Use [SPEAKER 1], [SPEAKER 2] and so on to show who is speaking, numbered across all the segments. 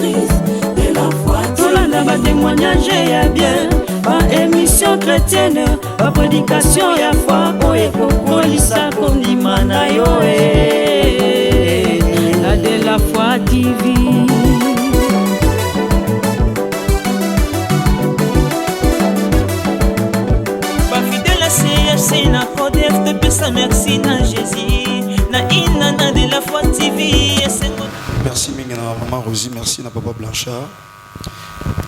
[SPEAKER 1] directrice de la foi.
[SPEAKER 2] Tolanda ba témoignage ya bien, ba émission chrétienne, ba prédication ya foi, oye kokolisa kondima na yo la de la foi TV.
[SPEAKER 3] Ba fidèle à CHC na Codef de pesa merci na Jésus na inana de la foi TV.
[SPEAKER 4] Merci mingi na maman Rosie, merci na papa Blanchard.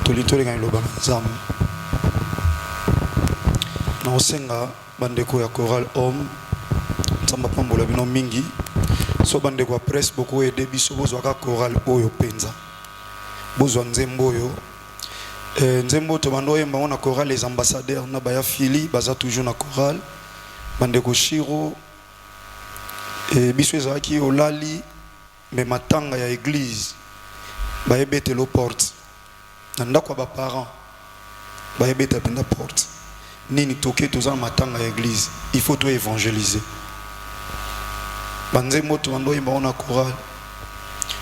[SPEAKER 4] Tolito les gars le banzam. Na osenga bandeko ya choral homme. Samba pambola bino mingi. So bandeko ya presse beaucoup aider biso bozo ka choral oyo penza. Bozo nzembo yo. Nzembo to bando yemba on a choral les ambassadeurs na baya fili baza toujours na choral. Bandeko Shiro biso ezaki olali mais matanga ya église ba ebete lo porte nanda kwa ba parents ba ebete penda porte nini toke toza matanga ya église il faut to évangéliser banze moto bando yemba on a choral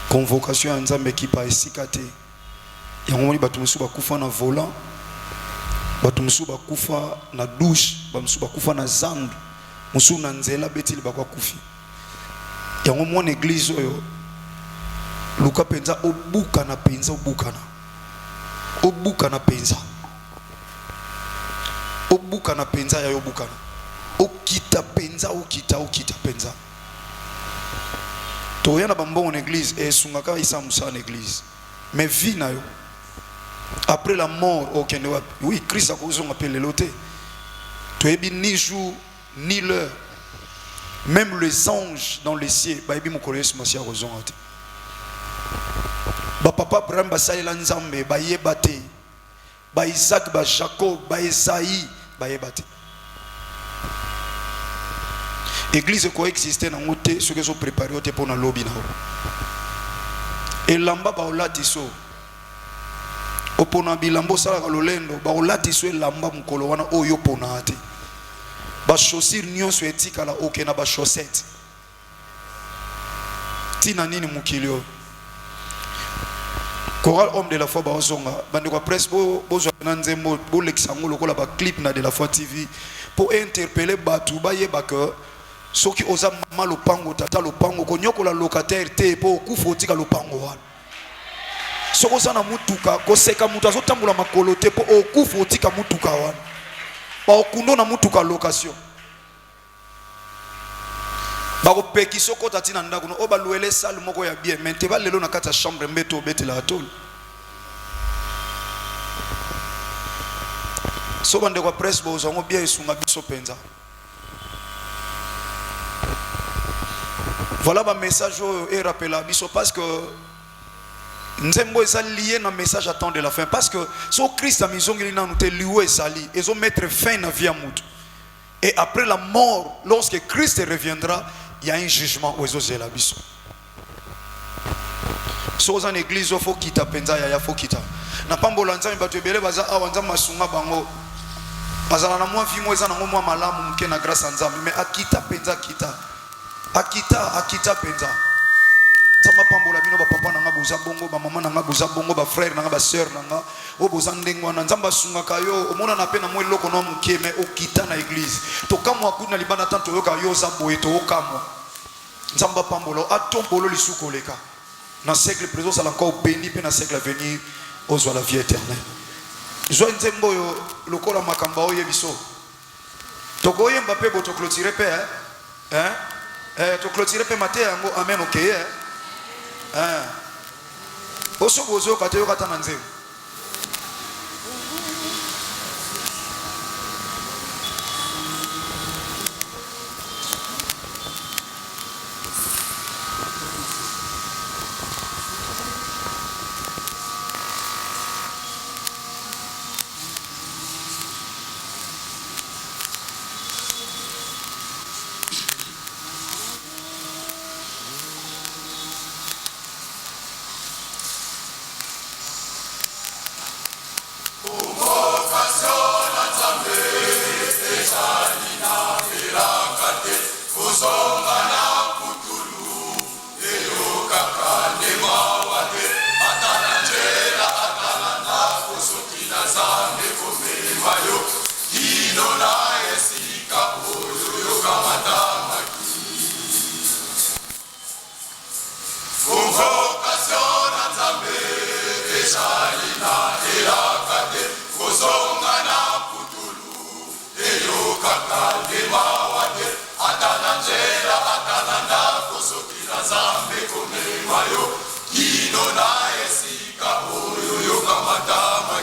[SPEAKER 4] convocation ya nzambe qui pa esikate ya ngomoni batu musu bakufa na volant batu musu bakufa na douche batu musu bakufa na zandu musu na nzela betili bakwa kufi yango mon église oyo luka penza obuka na penza obuka na penza ya obuka na okita penza okita penza to yana bambongo en église et sungaka isa musa en église mais vie na yo après la mort okende wapi oui Christ a causé on appelle loté to ebi ni jour ni l'heure. Même les anges dans les cieux, bah ebi mokolo Yesu Masiya rozonga te. Ba papa Abraham ba salela nzambe ba yebate. Ba Isaac ba Jacob ba Esaïe ba yebate. Église ko exister na ngote ceux qui sont préparés te pour na lobby na. Et lamba ba olati so. Opona bilambo sala ka lolendo ba olati so lamba mokolo wana oyo pona ate. Ba chaussure nyonso etikala oke na ba chaussette tina nini mukilio choral homme de la foi ba ozonga bande kwa presse bozo na nzembo bo lexango lokola ba clip na de la foi TV pour interpeller batu ba yeba que soki oza mama lopango tata lopango ko nyokola locataire te po kufa otika lopango wana soko sana mutuka ko seka mutu azotambola makolo te po okufa otika mutuka wana ba okundo na mutuka location ba ko peki soko tatina ndako no oba luele salle moko ya bien mais te ba lelo na kata chambre mbeto betela atol so bande kwa presse bo zongo bien isunga biso penza voilà ba message et rappela biso parce que nzembo eza lié na message à temps de la fin parce que so Christ a misongeli na nous te lié sali et zo mettre fin na vie à mutu et après la mort lorsque Christ reviendra il y a un jugement aux zela biso so za église faut kita penza ya faut kita na pambola nzambe bato ebele baza awa nzambe masunga bango bazala na mwa vie mo eza na mwa malamu mke na grâce nzambe mais akita penza akita penza Sama pambola bino ba papa nanga boza bongo ba mama nanga boza bongo ba frère nanga ba sœur nanga o boza ndengwa na nzamba sunga kayo omona na pena mo eloko no mukeme okita na église to kamwa kuna libana tanto yoka yo za boye to okamwa nzamba pambola atombolo lisuko leka na siècle présent ça encore béni pe na siècle à venir ozwa la vie éternelle zo nzembo yo lokola makamba oye biso to koyemba pe boto clôturer pe to clôturer pe maté yango amen okay Oso bozo kateyo kata na nzembo
[SPEAKER 1] Atalanjela atalanda kosokila zambe komema yo kino na esika oyo yoka matama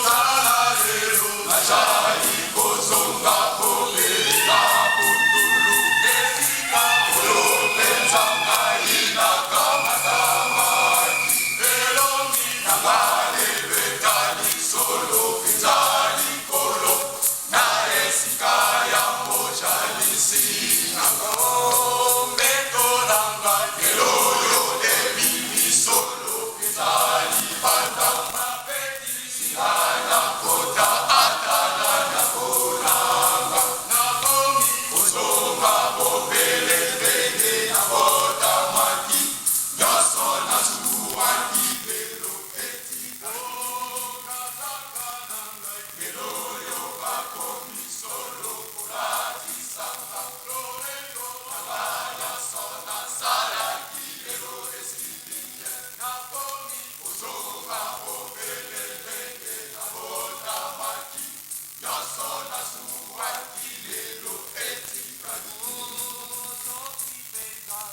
[SPEAKER 1] Talalelo Najali kozonga komela pundulu esika oyo penzanga ina kamatama Elongi nangale betali solo penzali kolo na esika ya moja lisi nangombe tolanga eloyo ebimi solo penzali panda mapeti singana kota atala na kolanga nakomi kozonga bobele bende na bota maki nyoso na suwaki lelo etika kazakananga eloyo bakomi solo kolatisanga lolendo nabala sona salaki lelo esilinye nakomi kozonga bobele bende na bota maki nyoso na suwaki lelo etika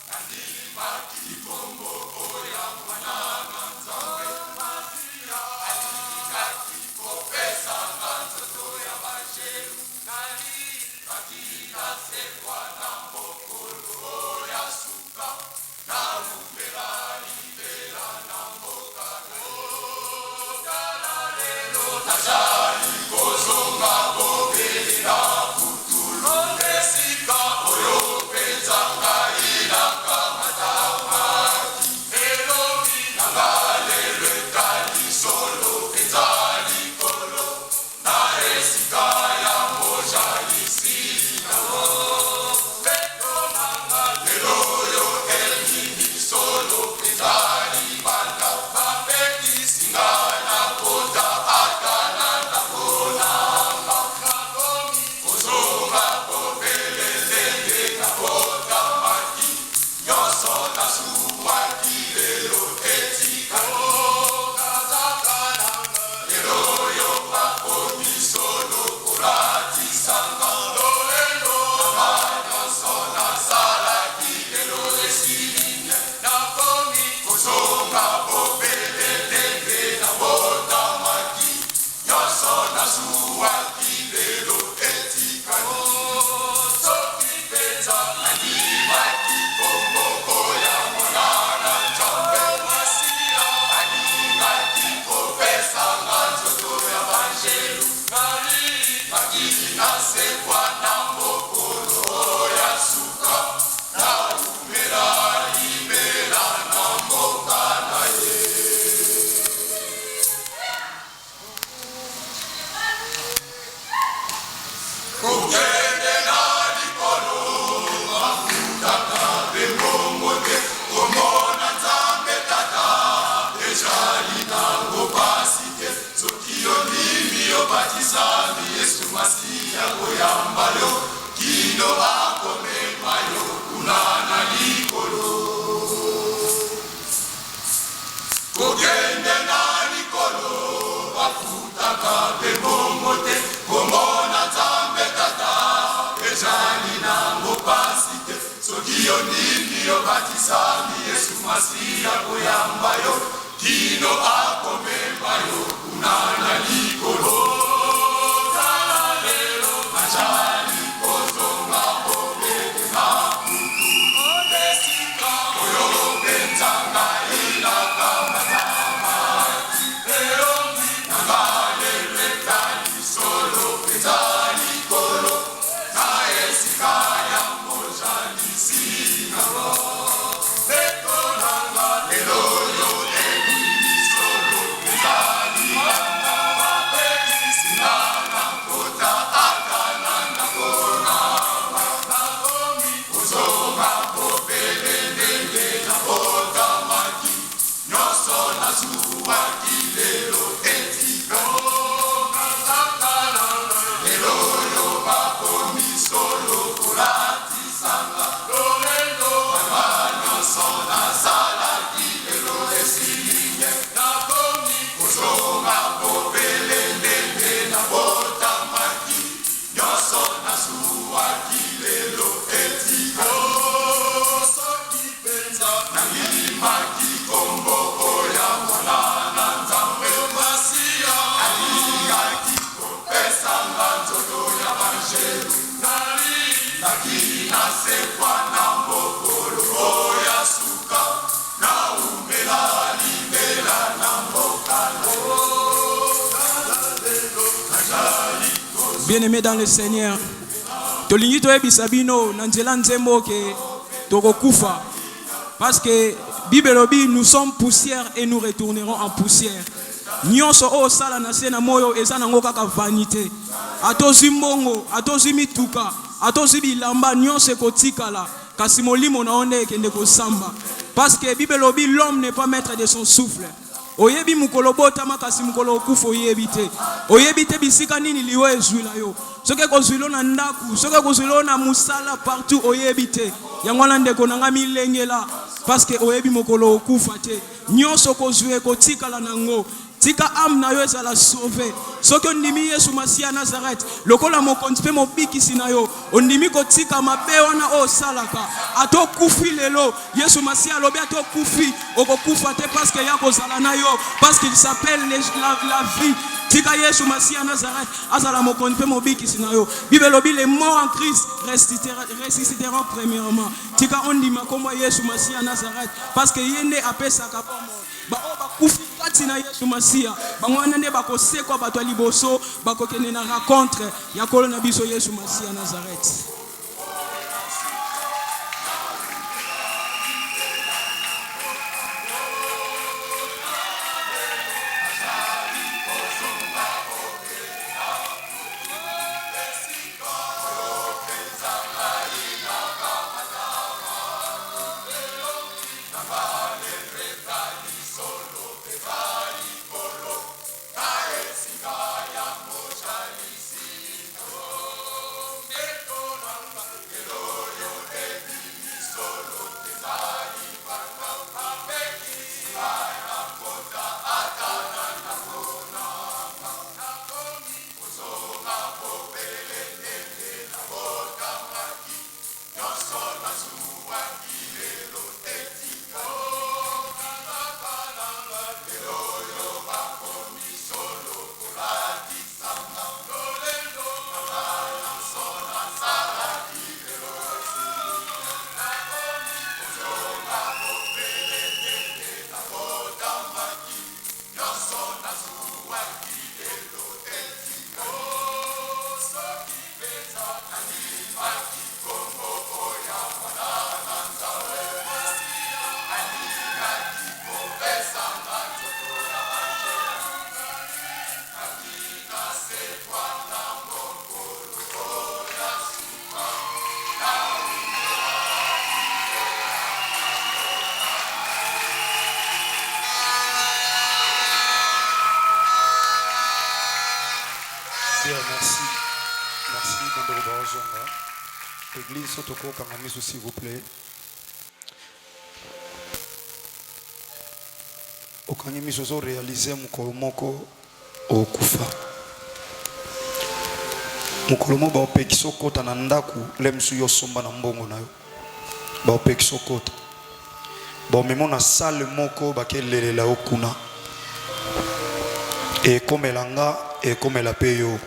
[SPEAKER 1] nandimaki kombo oya mwananga nzambe matia alingaki kopesanga nzoto ya masheru nalibaki nasekwa na mokolo oya suka nalumela libela na mboka tala lelo nazali kozonga bobele na putulu esika oyo penzanga inaka matamaki elobi nanga lelo etali solo penzali kolo na esika ya moja lisina peto nanga lelo yo elimi solo penzali banda bapetisinga na kota atana na konanga nakomi kozonga bobele lenge na bota maki nyoso na suwaki lelo etika kazakananga lelo yo bakomi solo kolatisanga lolendo nabanyonso nasalaki lelo esiline nakomi kozonga bobele lenge na bota maki nyoso na suwaki lelo etika soki penza nandimaki kombo oya mwanana nzambe masia alingaki kopesanga nzoto ya banjelu nalibaki nasekwa na mokolo oya suka nalumela libela na mboka na ye kokende na likolo mafutaka bembongo te komona nzambe tata ezali nango pasi te soki ondimi obatisami yesu masiya koyamba yo kino akomema yo kuna na likolo kokende na likolo bafutaka bembongo te komona nzambe tata ezali nango pasi te soki ondimi obatisami yesu masiya koyamba yo kino akomema yo kuna na likolo tala lelo najali kozonga bobele na putulu esika oyo penzanga inaka matamaki elongi nanga lelo etali solo penzali kolo na esika ya moja lisina peto nanga lelo yo elimi solo penzali banda bapetisinga na kota atana na konanga nakomi kozonga bobele ndenge na bota maki nyoso na suwaki lelo etika kazakananga lelo yo bakomi solo kolatisanga lolendo banga nyonso nasalaki lelo esilinye nakomi kozonga bobele ndenge na bota maki nyonso na suwaki lelo inasekwa na mbokolo oya suka na umela libela na mbokalo.
[SPEAKER 5] Bien-aimés dans le Seigneur, tolingi toyebisa bino na nzela nzembo ke tokokufa parce que Bible lobi nous sommes poussière et nous retournerons en poussière. Nyonso o sala na se na moyo eza nango kaka vanité. Atozi mbongo, atozi mituka, atozi bilamba nyonso ekotikala kasi molimo na onde ekende kosamba parce que Bible lobi l'homme n'est pas maître de son souffle. Oyebi mukolo botama kasi mukolo okufa oyebi te. Oyebi te bisika nini liwe ezwila yo. Soke kozwilo na ndaku, soke kozwilo na musala partout oyebi te. Yango na ndeko nanga milengela parce que oyebi mukolo okufa te. Nyonso kozwe kotikala nango. Tika am na yo ezala sauvé. Soki ondimi Yesu Masiya Nazareth, lokola mokonzi pe mobikisi na yo, ondimi kotika mabe wana o salaka. Ato kufi lelo, Yesu Masiya lobi ato kufi, okokufa te parce que ya kozala na yo, parce qu'il s'appelle la vie. Tika Yesu Masiya Nazareth, azala mokonzi pe mobikisi na yo. Bible lobi les morts en Christ ressusciteront premièrement. Tika ondima kombo Yesu Masiya Nazareth, parce que yende apesaka bomo. Ba o ba kufi kati na Yesu Masiya bangwana nde bakosekwa bato ya liboso bakokende na rencontre ya kolo na biso Yesu Masiya Nazareth.
[SPEAKER 4] Merci, Bandero Barazonga. Église Sotoko Kangamiso, s'il vous plaît. Okangamiso zo réaliser mukolomoko okufa. Mukolomo ba opekiso kota na ndaku lemsu yo somba na mbongo na yo. Ba opekiso kota. Ba memo na salle moko ba kelele okuna. Et comme elanga et comme la payo.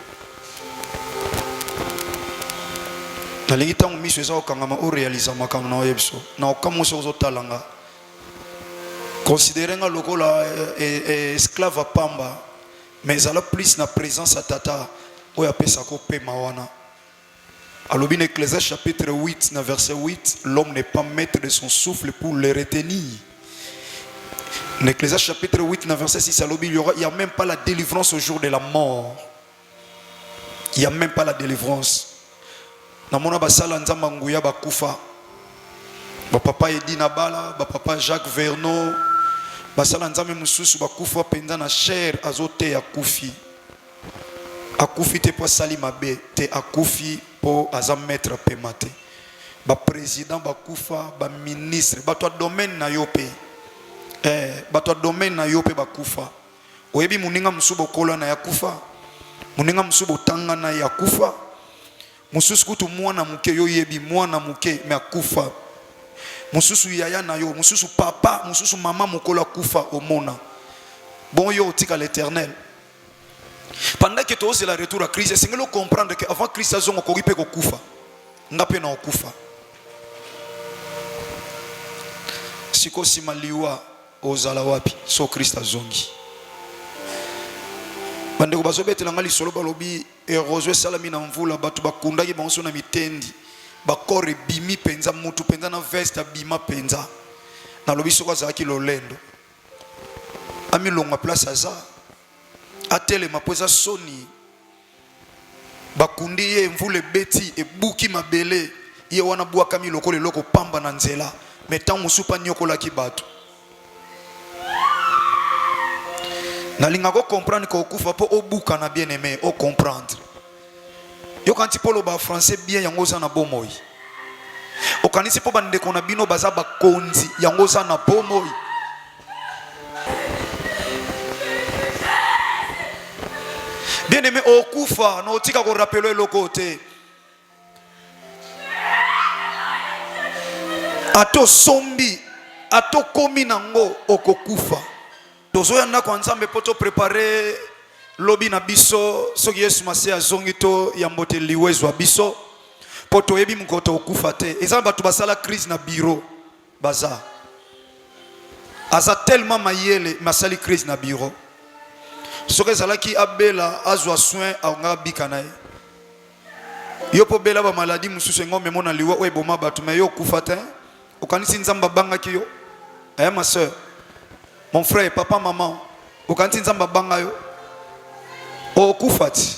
[SPEAKER 4] Na lingita miso eza okangama o réaliser makambo na yebso na okamuso ozotalanga considérenga lokola esclave pamba mais ala plus na présence à tata oya pesa ko pema wana alobi na Ecclésiaste chapitre 8 na verset 8 l'homme n'est pas maître de son souffle pour le retenir. Na Ecclésiaste chapitre 8 na verset 6 alobi il y a même pas la délivrance au jour de la mort. Il y a même pas la délivrance. Namona basala nzamba nguya bakufa ba papa Edina Bala ba papa Jacques Vernon basala nzambe mususu bakufa penza na chair azote akufi te po sali mabe te akufi po aza maître pemate ba président bakufa ba ministre ba to domaine na yope ba to domaine na yope bakufa oyebi muninga musubo kola na yakufa muninga musubo tanga na yakufa mususu kutu mwana muke yo yebi mwana muke me akufa mususu yaya na yo mususu papa mususu mama mukola kufa omona bon yo tika l'Éternel pendant que toi c'est la retour à Christ c'est ngelo comprendre que avant Christ azongo ko ripe ko kufa ngape na okufa siko sima liwa ozala wapi so Christ azongi bandeko bazobetela ngali solo balobi erozo salami na mvula batu bakundaki banso na mitendi bakore bimi penza mutu penza na veste bima penza na lobi soko azaki lolendo amilonga place aza atele mapoza soni bakundi ye mvule beti ebuki mabele ye wana bwaka miloko leloko pamba na nzela metan musupa nyokola ki batu nalinga ko comprendre ko kufa po obuka na bien aimé o comprendre yo kanti polo ba français bien yango za na bomoi o kanisi po bande ko na bino baza ba konzi yango za na bomoi bien aimé o kufa no tika ko rappeler le côté ato sombi ato komi nango okokufa tozo yanda kwa nzambe poto préparer lobi na biso soki Yesu mase azongi to yambote liwezwa biso poto yebi mukoto okufa te eza batu basala crise na bureau baza aza tellement mayele masali crise na bureau soki ezalaki abela azwa soin aonga bika na ye yo po bela ba maladie mususu ngombe mona liwa o eboma batu me yo okufa te okanisi nzamba bangaki yo ma soeur mon frère papa maman okanisi nzamba banga yo okufati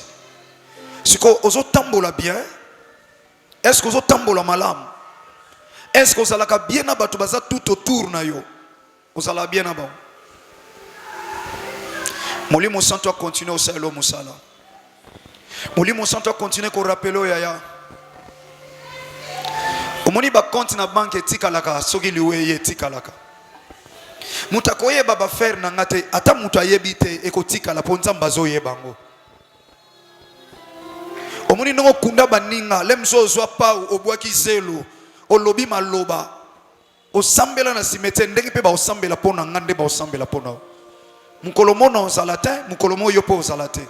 [SPEAKER 4] siko ozo tambola bien est-ce que ozo tambola malam est-ce que ozalaka bien na batu baza tout autour na yo ozala bien na ba Molimo Santo a continué au salo musala Molimo Santo a continué ko rappeler yaya omoni ba compte na banque etika laka soki liwe ye etika laka mutakoye baba faire na ngate ata mutu ayebite ekotika la ponza mbazo yebango omoni ndongo kunda baninga lemso zwa pau obwaki zelo olobi maloba osambela na simete ndenge pe ba osambela pona ngande ba osambela pona mukolomo na ozalate mukolomo yopo ozalate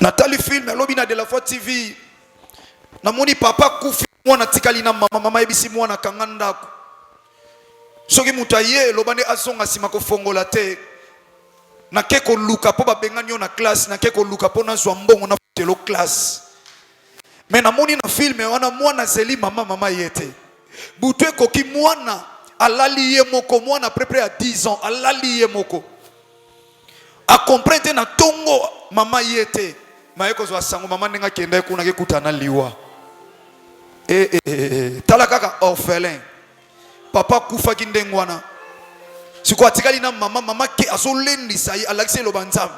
[SPEAKER 4] Nathalie film alobi na de la fois TV namoni papa kufi mwana tikali na mama ebisi mwana kanganda soki mutaye lobane azonga sima ko fongola te na keko luka po babengani yo na classe na keko luka po na zwa mbongo na telo classe mais namoni na film wana mwana zeli mama yete butwe koki mwana alali ye moko mwana près à 10 ans alali ye moko a comprendre na tongo mama yete mayeko zwa sango mama nenga kenda kuna ke kutana liwa talakaka orphelin papa kufa kindengwana siko atikali na mama ke azolendisa yi alakise lo banzam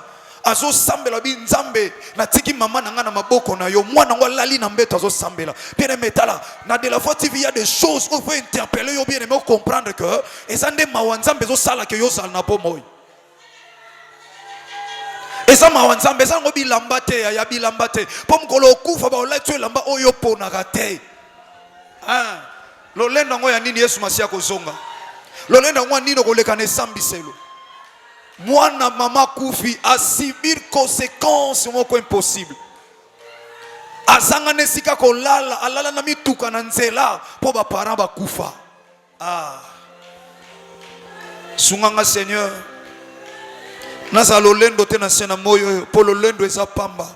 [SPEAKER 4] azo sambela bi nzambe na tiki mama nanga na maboko na yo mwana ngo lali na mbeto azo sambela bien metala na de la fois TV il y a des choses où faut interpeller yo bien aimé comprendre que ezande mawanzambe zo sala ke yo sala na pomoy eza mawanzambe za ngo bilamba te ya bilamba te po mkolo kufa ba olatwe lamba oyo pona kate lolenda ngo ya nini Yesu masia kozonga lolenda ngo nini kolekana sambiselo mwana mama kufi asibir conséquences moko impossible azanga nesika kolala alala na mituka na nzela po ba parents bakufa sunganga Seigneur naza lolendo te na sena moyo po lolendo eza pamba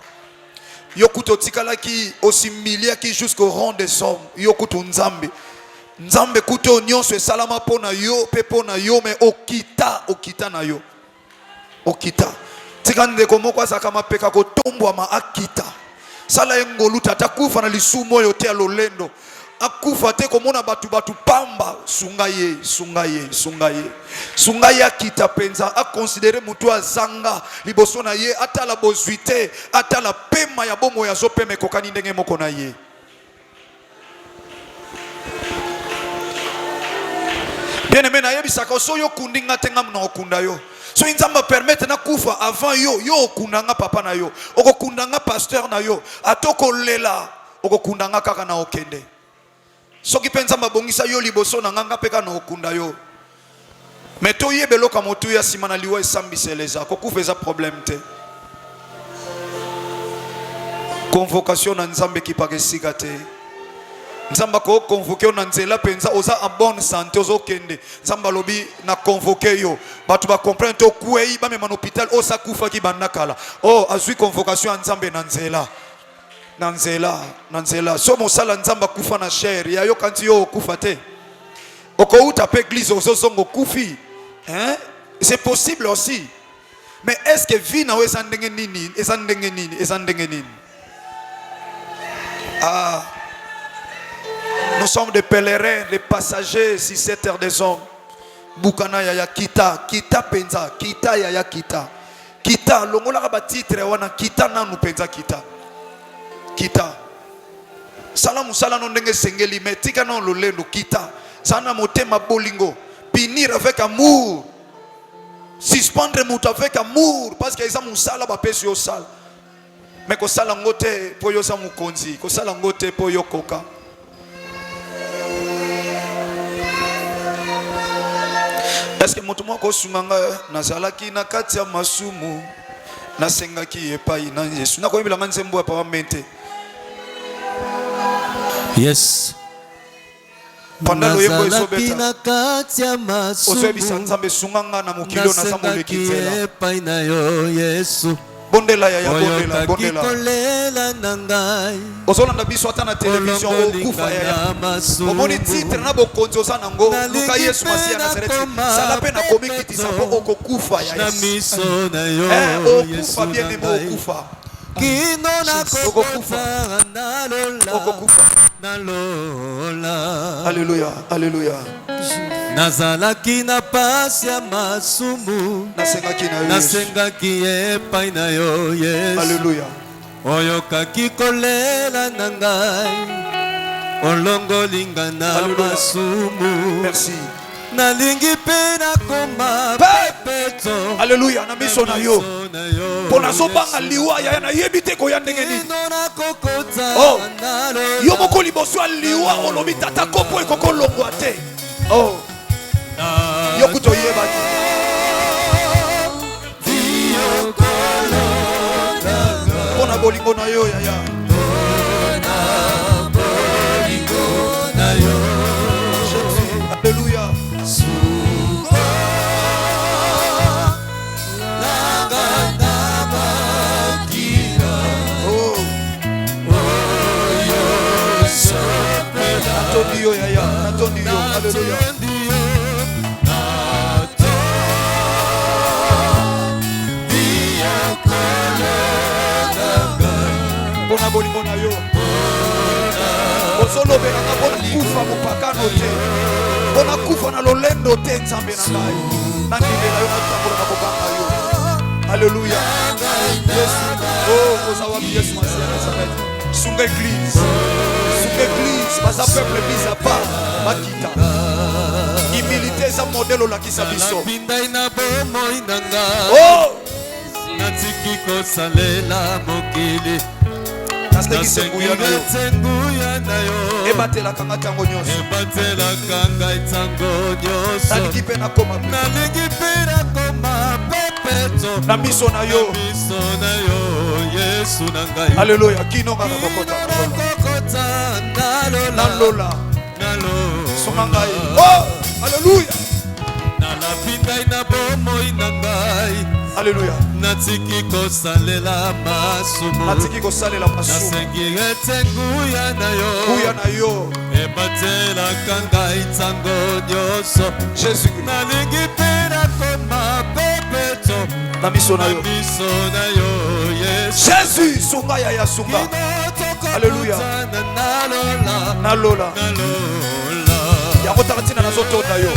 [SPEAKER 4] yokuto tikalaki osimilia ki jusqu'au rang des hommes yokuto nzambe kuto nyonso esalama pona yo pe pona yo me okita na yo okita tika ndeko moko azaka mapeka kotombwa ma akita sala engolu tata kufa na lisu moyo te lolendo akufa te komona batu pamba sunga ye akita penza a considérer mutu azanga liboso na ye atala bozuite atala pema ya bomo ya zo pema kokani ndenge moko na ye bien aimé na yebisaka so yo kundinga tenga na okunda yo so nzamba permettre na kufa avant yo okundanga papa na yo okokundanga pasteur na yo atoko lela okokundanga kaka na okende soki penza mabongisa yo liboso na nganga peka na okunda yo meto yebeloka motu ya simana liwa esambiseleza kokufa eza problème te convocation na nzambe ki pakesika te Nzamba ko convoqué na nzela penza oza en bonne santé ozo kende. Nzamba lobi na convoqué yo. Batu ba comprendre to kuei ba mema hôpital o sa kufa ki banakala. Oh azui convocation nzambe na nzela. Na nzela. So mosala nzamba kufa na chair ya yo kanti yo kufa te. Oko uta pe église ozo zongo kufi. Hein? C'est possible aussi. Mais est-ce que vie na eza ndenge nini? Eza ndenge nini? Ah. Nous sommes des pèlerins, des passagers sur cette terre des hommes. Bukana yaya kita penza, kita yaya kita. Kita longola ba titre wana kita nanu penza kita. Kita. Salamu sala no ndenge sengeli metika no lolendo kita. Sana motema bolingo. Pinir avec amour. Suspendre mutu avec amour parce que ils ont sala ba pesi yo sala. Mais ko sala ngote po yo sa mukonzi, ko sala ngote po yo koka. Est-ce que mutu moko sunganga nazalaki na kati ya masumu nasengaki epai na Yesu na koyebela nzembo ya papa mente.
[SPEAKER 6] Yes.
[SPEAKER 4] Pendant le yebo
[SPEAKER 6] nazalaki na kati ya masumu
[SPEAKER 4] ozebisa nzambe sunganga na mokilo na samoleki nzela
[SPEAKER 6] epai na yo Yesu.
[SPEAKER 4] Bondela ya bondela.
[SPEAKER 6] Kolela na ngai
[SPEAKER 4] Ozolanda biso ata na télévision okufa ya. Omoni titre na bokonzi oza nango luka Yesu Masiya Nazareti. Sala pe na komiki sapo okokufa ya
[SPEAKER 6] na
[SPEAKER 4] Yesu.
[SPEAKER 6] miso na yo Yesu.
[SPEAKER 4] Okufa bien aimé okufa.
[SPEAKER 6] Kino na
[SPEAKER 4] Okokufa.
[SPEAKER 6] Okokufa. Nalola.
[SPEAKER 4] Alléluia.
[SPEAKER 6] Nazalaki na pasi ya masumu nasengaki epai na yo Yesu.
[SPEAKER 4] Alléluia.
[SPEAKER 6] Oyokaki kolela na ngai olongolinga na masumu.
[SPEAKER 4] Merci.
[SPEAKER 6] Nalingi pe nakoma pepeto.
[SPEAKER 4] Alléluia. Na miso na yo pona sobanga liwa ya na yebite ko ya ndenge nini. Oh yo moko liboso ya liwa olobi tata kopo ekoko longwa te. Oh yo kuto yeba pona bolingo na yo ya Alléluia. Alléluia. Bona bolingo na yo osolo belanga bona kufa mopakano te bona kufa na lolendo te nzambe na ngai nandimela yo natambola na kobanga yo. Alléluia. Yesu ozawa Yesu Masiya Nazareti. Sunga église basa peuple mis à part makita humilité za modèle olakisa biso. Oh
[SPEAKER 6] natiki kosalela mokili
[SPEAKER 4] nasenguya na yo ebatelaka ngai ntango nyonso nalingi mpe nakoma pepeto na miso na yo
[SPEAKER 6] Yesu na ngai.
[SPEAKER 4] Alléluia. Kinonga na bokota nalola songa ngai. Oh alléluia.
[SPEAKER 6] nalapingai na bomoi na ngai.
[SPEAKER 4] Alléluia.
[SPEAKER 6] natiki kosalela masumu nasengi ete nguya na yo ebatelaka ngai ntango nyonso.
[SPEAKER 4] Jésus
[SPEAKER 6] nalingi mpe nakoma pepeto
[SPEAKER 4] na miso na yo
[SPEAKER 6] Yesu.
[SPEAKER 4] Jésus songa ya songa. Alléluia. Nalola yango takatina nazotonda yo.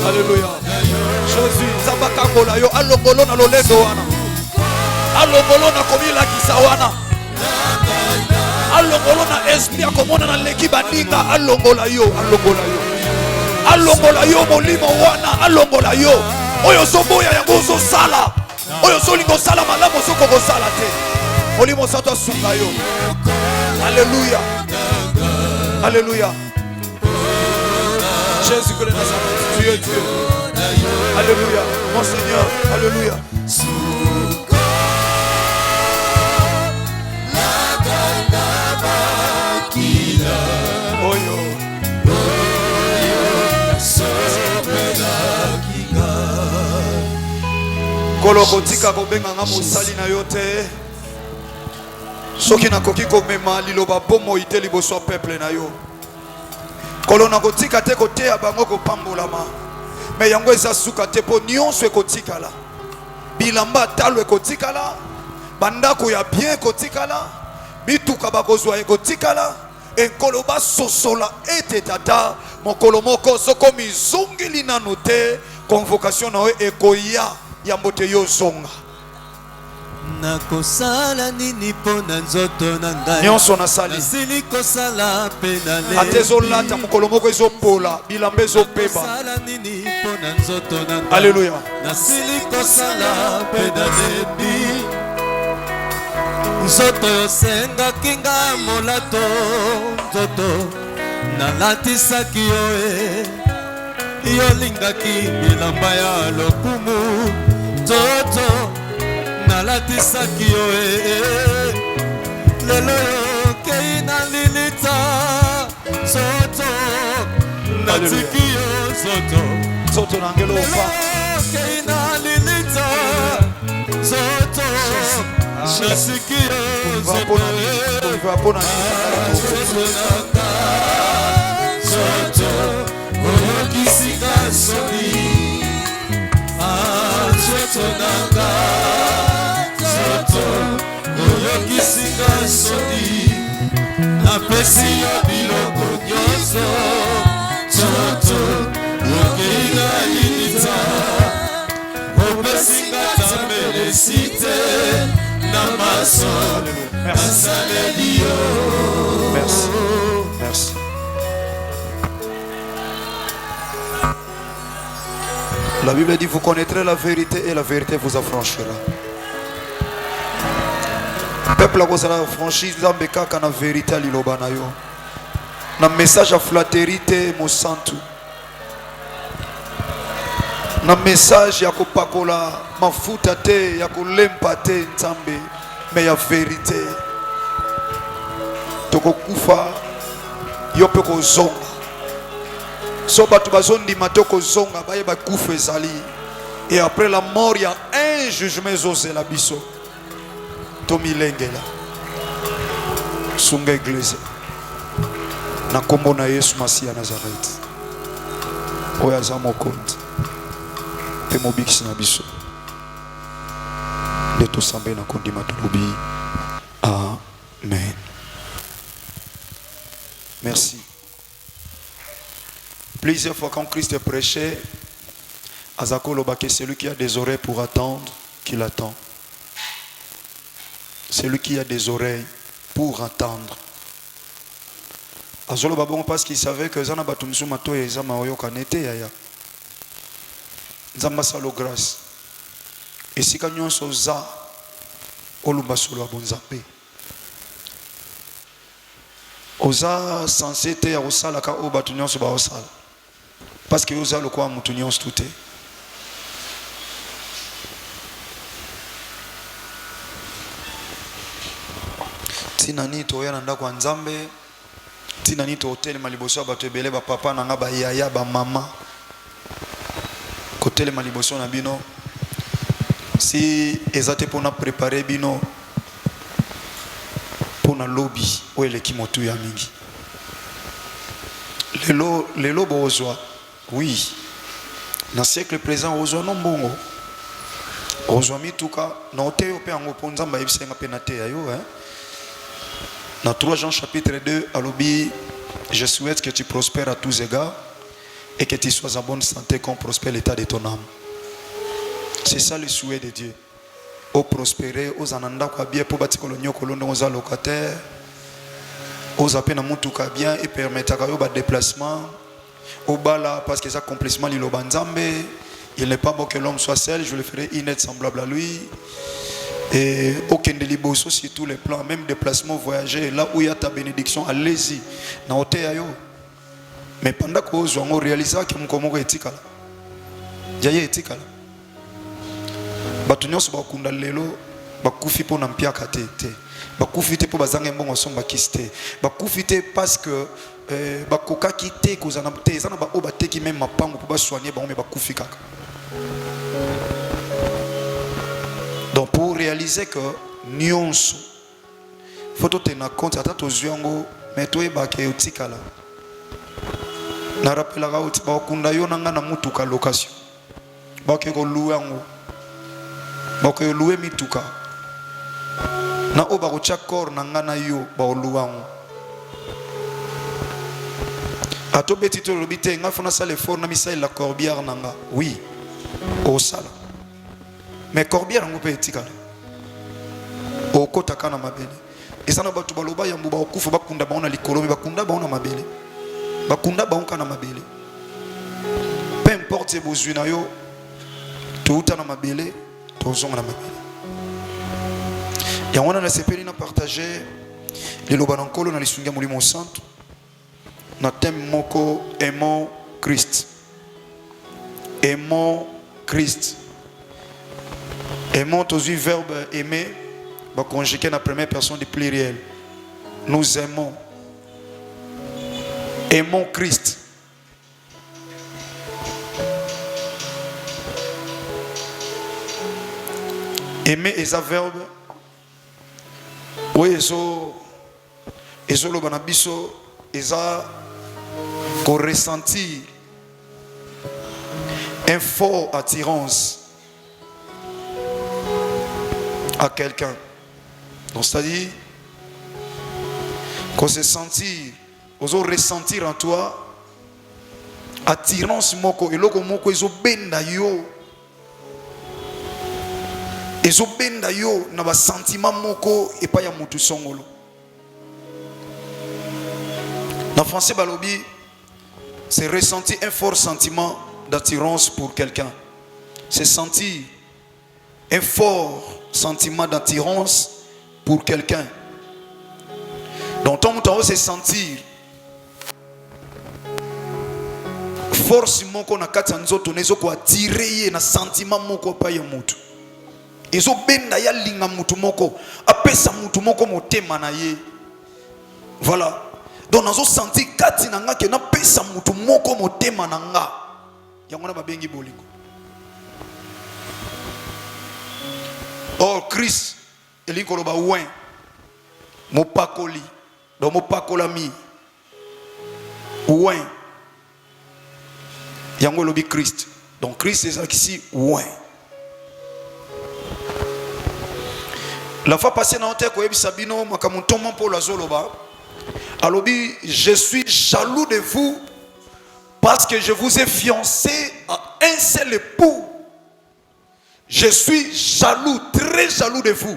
[SPEAKER 4] Alléluia. Jésus nzamba kangola yo alongolo na lolendo wana alongolo na komila kisa wana alongolo na esprit akomona na leki bandinga alongola yo molimo wana alongola yo oyo soboya yango ozosala oyo solingo sala malamu soko kosala te molimo sato asunga yo. Alléluia. Jésus que le Nazareth, tu es Dieu. Alléluia, mon Seigneur, alléluia. Kolo kotika kobenga nga mosali na yo te. Soki nakoki komema liloba bomo ite liboso peuple na yo. Kolo nakotika te koteya bango kopambolama. Me yango eza suka te po nyonso ekotikala. Bilamba talo ekotikala. Bandako ya bien ekotikala. Bituka bakozwa ekotikala. Enkolo basosola ete tata. Mokolo moko soko mizungili nanu te. Convocation na we ekoya. Yambote yo zonga.
[SPEAKER 6] Nakosala nini pona nzoto na ngai.
[SPEAKER 4] Nyonso nasali.
[SPEAKER 6] Nasili kosala pe na lebi.
[SPEAKER 4] Atezolata mokolo moko ezopola. Bilamba ezopeba.
[SPEAKER 6] Nakosala nini pona nzoto na ngai.
[SPEAKER 4] Alléluia.
[SPEAKER 6] Nasili kosala pe na lebi. Nzoto yosengaki nga molato. Nzoto nalatisaki yo yolingaki bilamba ya lokumu. Toto nalatisaki yo lelo yo kei na lilita. Toto natiki yo Toto.
[SPEAKER 4] Toto nangelo ofa
[SPEAKER 6] kei na lilita. Toto nasiki yo Toto. Toto oyokisika soki. Soto nanga, soto oyokisika sodi. Napesi yo biloko nyonso. Soto okeinga lilita. Opesinga tamelesite na maso nasaleli yo.
[SPEAKER 4] Merci. Merci. La Bible dit, vous connaîtrez la vérité et la vérité vous affranchira. Peuple a la franchise d'Ambeka quand la vérité à l'ilobanayo. Na message à flatérité mon santu. Na message ya kopakola mafuta te ya kolempa te nzambe mais ya vérité. Toko kufa yo pe ko zonga. So batu bazondi matoko zonga baye bakufa ezali. Et après la mort il y a un jugement zose la biso. Tomi lengela. Sunga église. Na kombo na Yesu Masia Nazareth. Oya za mokonzi. Pe mobikisi na biso. Leto sambe na kondima tolobi. Amen. Merci. Plusieurs fois quand Christ prêchait, Azako Lobake, celui qui a des oreilles pour attendre, qu'il attend. Celui qui a des oreilles pour attendre. Azolo Babon parce qu'il savait que Zana Batumsu Mato et Zama Oyoka n'était yaya. Zamba Salo grâce. Et si Kanyon Soza, Olumba Solo Abonzape. Oza censé te ya osala ka o batunyon so ba osala. Parce que oza lokwa mutunyon stute. Tinani to ya nanda kwa nzambe. Tinani to hotel maliboso ba tebele ba papa na nga ba yaya ba mama. Hotel maliboso na bino. Si ezate pona préparer bino pona lobby o eleki motu ya mingi. Lelo bozwa. Oui. Na siècle présent ozwa no mbongo. Ozwa mituka na oteo pe ango ponza mba ibisenga pe na te ya yo hein. Na 3 Jean chapitre 2 alobi je souhaite que tu prospères à tous égards et que tu sois en bonne santé comme prospère l'état de ton âme. C'est ça le souhait de Dieu. Au prospérer, aux ananda kwa bien pour bâtir colonio colono aux allocataires, aux appels à mutuka bien et permettre à yoba déplacement, au bala parce que ça accomplissement l'ilobandambe. Il n'est pas bon que l'homme soit seul, je le ferai inêtre semblable à lui. Et aucun déliboso sur tous les plans, même déplacement, voyager, là où il y a ta bénédiction, allez-y. Na ote ayo. Mais pendant que vous avez réalisé que vous avez etikala. Jaye etikala. Batunyo so bakunda lelo bakufi po na mpiaka te. Bakufi te po bazange mbongo somba kiste. Bakufi te parce que bakoka kite kozana te ezana ba o bateki même mapango po ba soigner ba bakufi kaka. Donc pour réaliser que nyonso faut tenir compte ata tozyango mais to ebake etikala. Na rappelaka uti bakunda yo nanga na mutuka location. Bake ko louango. Bake louer mituka. Na oba ko chakor nanga na yo ba louango. Ato betito lobite nga fona sala effort na misa la corbière nanga. Oui. Au sala. Mais corbière ngo pe etikala. O kota kana mabele. Esana batu baloba ya mbuba okufa bakunda baona likolo bakunda baona mabele. Bakunda baonka na mabele. Peu importe bozwi na yo touta na mabele tozonga na mabele. Ya wana na sepeli na partager les lobanankolo na lisungia mulimo santo na thème moko aimons Christ. Aimons Christ. Aimons tozwi verbe aimer ba conjuguer na première personne du pluriel. Nous aimons. Aimons Christ. Aimer est un verbe. Oui, et le banabiso est qu'on ressentir un fort attirance à quelqu'un. Donc c'est-à-dire qu'on se sentir ozo ressentir en toi attirance moko eloko moko ezo benda yo na ba sentiment moko et pas ya mutu songolo. En français balobi c'est ressentir un fort sentiment d'attirance pour quelqu'un. C'est sentir un fort sentiment d'attirance pour quelqu'un. Donc ton mouton c'est sentir force moko na kati nzoto nezo ko attirer na sentiment moko pa ya mutu ezo benda ya linga mutu moko apesa mutu moko motema na ye. Voilà, donc nazo sentir kati na nga ke na pesa mutu moko motema na nga yango na babengi bolingo. Oh Christ elingo loba ouin mopakoli donc mopakolami ouin yango lobi Christ. Donc Christ c'est ici ouin. La fois passée dans terre ko yebisa bino makamuntomo pour la zoloba alobi je suis jaloux de vous parce que je vous ai fiancé à un seul époux. Je suis jaloux, très jaloux de vous.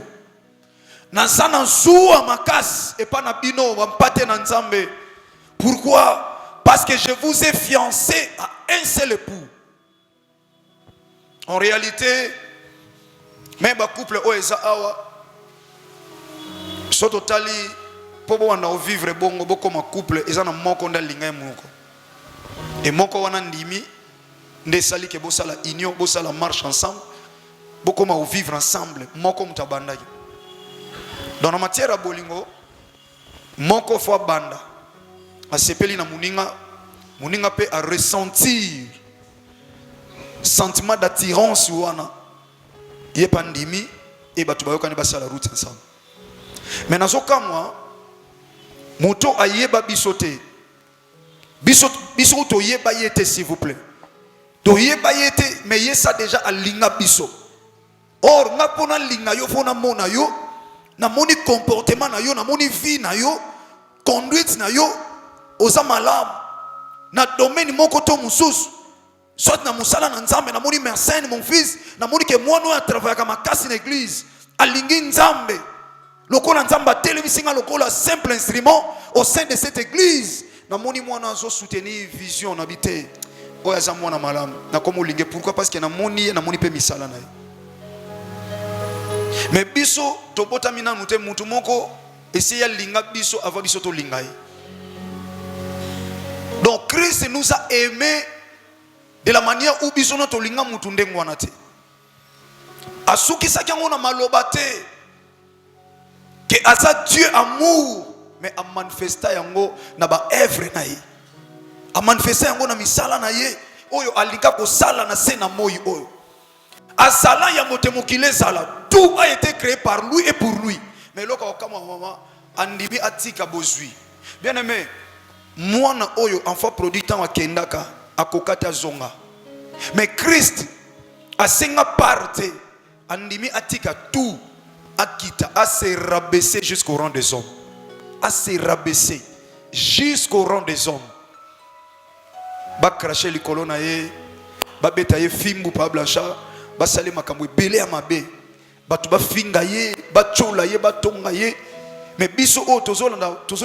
[SPEAKER 4] Nazana zuwa makas et pas na bino wampate na nzambe. Pourquoi? Parce que je vous ai fiancé à un seul époux. En réalité, même un couple oeza awa soto tali pobo wana vivre bongo boko ma couple ezana moko nda linga moko. Et moko wana ndimi nde sali ke bosala union bosala marche ensemble boko ma vivre ensemble moko mutabanda. Dans la matière à bolingo moko fo banda a sepeli na muninga pe a ressentir sentiment d'attirance wana ye pandimi et batu bayokani basala route ensemble. Mais nazoka moi moto ayeba bisote biso to yeba yete s'il vous plaît to yeba yete mais yesa déjà a linga biso. Or nga pona linga yo fona mona yo na moni comportement na yo na moni vie na yo conduite na yo oza malamu na domaine moko to mususu soit na musala na nzambe na moni mercène mon fils na moni ke mwana oyo travaillaka makasi na église alingi nzambe lokola nzamba telemisinga lokola simple instrument au sein de cette église na moni mwana azo soutenir vision na bité oyo aza mwana malamu na komo linge. Pourquoi? Parce que na moni pe misala na ye. Mais biso tobota mina nute mutu moko essayer linga biso avant biso to linga ye. Donc Christ nous a aimés de la manière où bisono tolinga mutu ndengo wana te. Asuki sakiango na maloba te. Que asa Dieu amour, mais a manifesta yango na ba œuvre na ye. A manifesta yango na misala na ye. Oyo alinga ko sala na se na moyi oyo. Asala ya motemokile sala. Tout a été créé par lui et pour lui. Mais loka okama mama andimi atika bozui. Bien aimé, moi na oyo enfant produit tant akendaka akokata zonga. Mais Christ a senga parte andimi atika tout akita a se rabaisser jusqu'au rang des hommes. A se rabaisser jusqu'au rang des hommes. Ba cracher les colonnes ye, ba betaye fimbu pa blanchard, ba sali makambo belé à mabe, ba tuba finga ye, ba chola ye, ba tonga ye. Mais biso o tozolo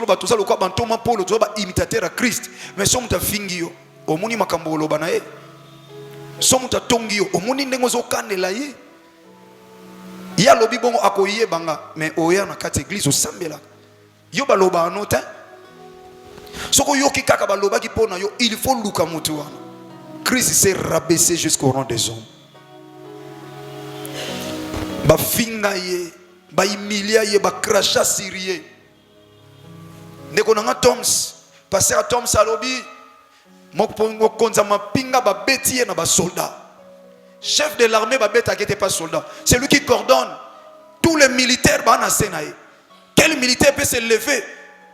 [SPEAKER 4] ba tozalo kwa bantoma polo tozo ba imitateur à Christ. Mais somu ta fingi yo, omuni makambo loba na ye. Somu ta tongi yo, omuni ndengo zo kanela ye. Ya lobi bongo akoye banga, mais oya na kati église o sambela. Yo ba loba anotin. Soko yoki kaka baloba ki pona yo, il faut luka mutu wana. Christ s'est rabaissé jusqu'au rang des hommes. Ba finga ye, ba humilia ye, ba crachat sirie. Ndeko nanga Toms, passer à Toms alobi, moko konza mapinga ba beti ye na ba soldat. Chef de l'armée ba beta qui était pas soldat. C'est lui qui coordonne tous les militaires ba na senaye. Quel militaire peut se lever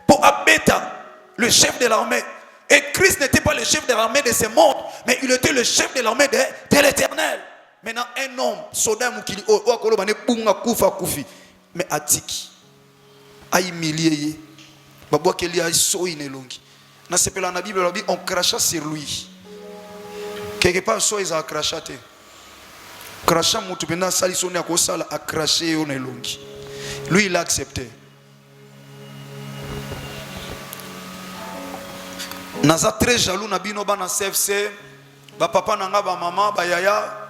[SPEAKER 4] pour abeta le chef de l'armée? Et Christ n'était pas le chef de l'armée de ce monde, mais il était le chef de l'armée de l'éternel. Maintenant, un homme, soldat moukili, mais atiki, a humilié, dans la Bible, on cracha sur lui. Quelque part, ils ont craché. Cracha moutou, maintenant, salisonné à Kosala a craché. Lui, il a accepté. Naza très jaloux na bino bana CFC ba papa nanga ba maman ba yaya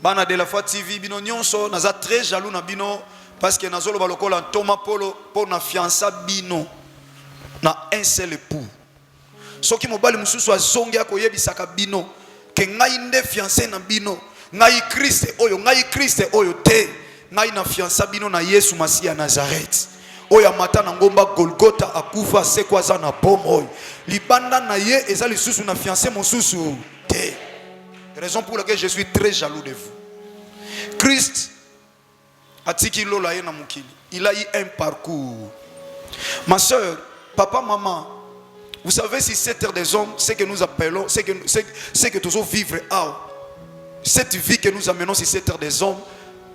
[SPEAKER 4] bana de la foi TV bino nyonso naza très jaloux na bino parce que nazolo ba lokola Thomas Polo pour na fiança bino na un seul époux. Soki mobali mususu azongi akoyebisaka bino ke ngai nde fiancé na bino ngai Christ oyo te ngai na fiança bino na Yesu Masia Nazareth. Oya mata na ngomba Golgotha akufa sekwaza na pomo libanda na ye eza lisusu na fiancé mosusu te. Raison pour laquelle je suis très jaloux de vous. Christ atiki lola ye na mukili. Il a eu un parcours. Ma soeur, papa, maman, vous savez si cette heure des hommes, c'est que nous appelons, c'est que tous vivre cette vie que nous amenons sur cette heure des hommes.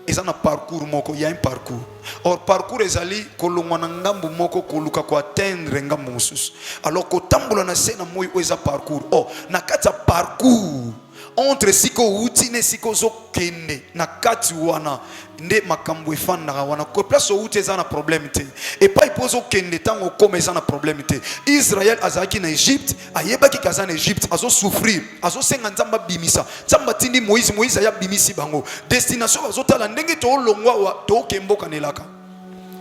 [SPEAKER 4] Il y a un parcours moko, il y a un parcours. Or parcours ezali kolongwana ngambu moko koluka ko atteindre ngambu mususu. Alors ko tambola na sena moyo eza parcours. Oh, na kati parcours entre siko uti ne siko zo kende na kati wana nde makambo efandaka wana ko place uti eza na problème te. Et pas ipozo kende tango comme eza na problème te. Israël azaki na Égypte, ayebaki kaza na Égypte, azo souffrir, azo senga nzamba bimisa. Nzamba tindi Moïse ya bimisi bango. Destination azo tala ndenge to longwa wa to kemboka nelaka.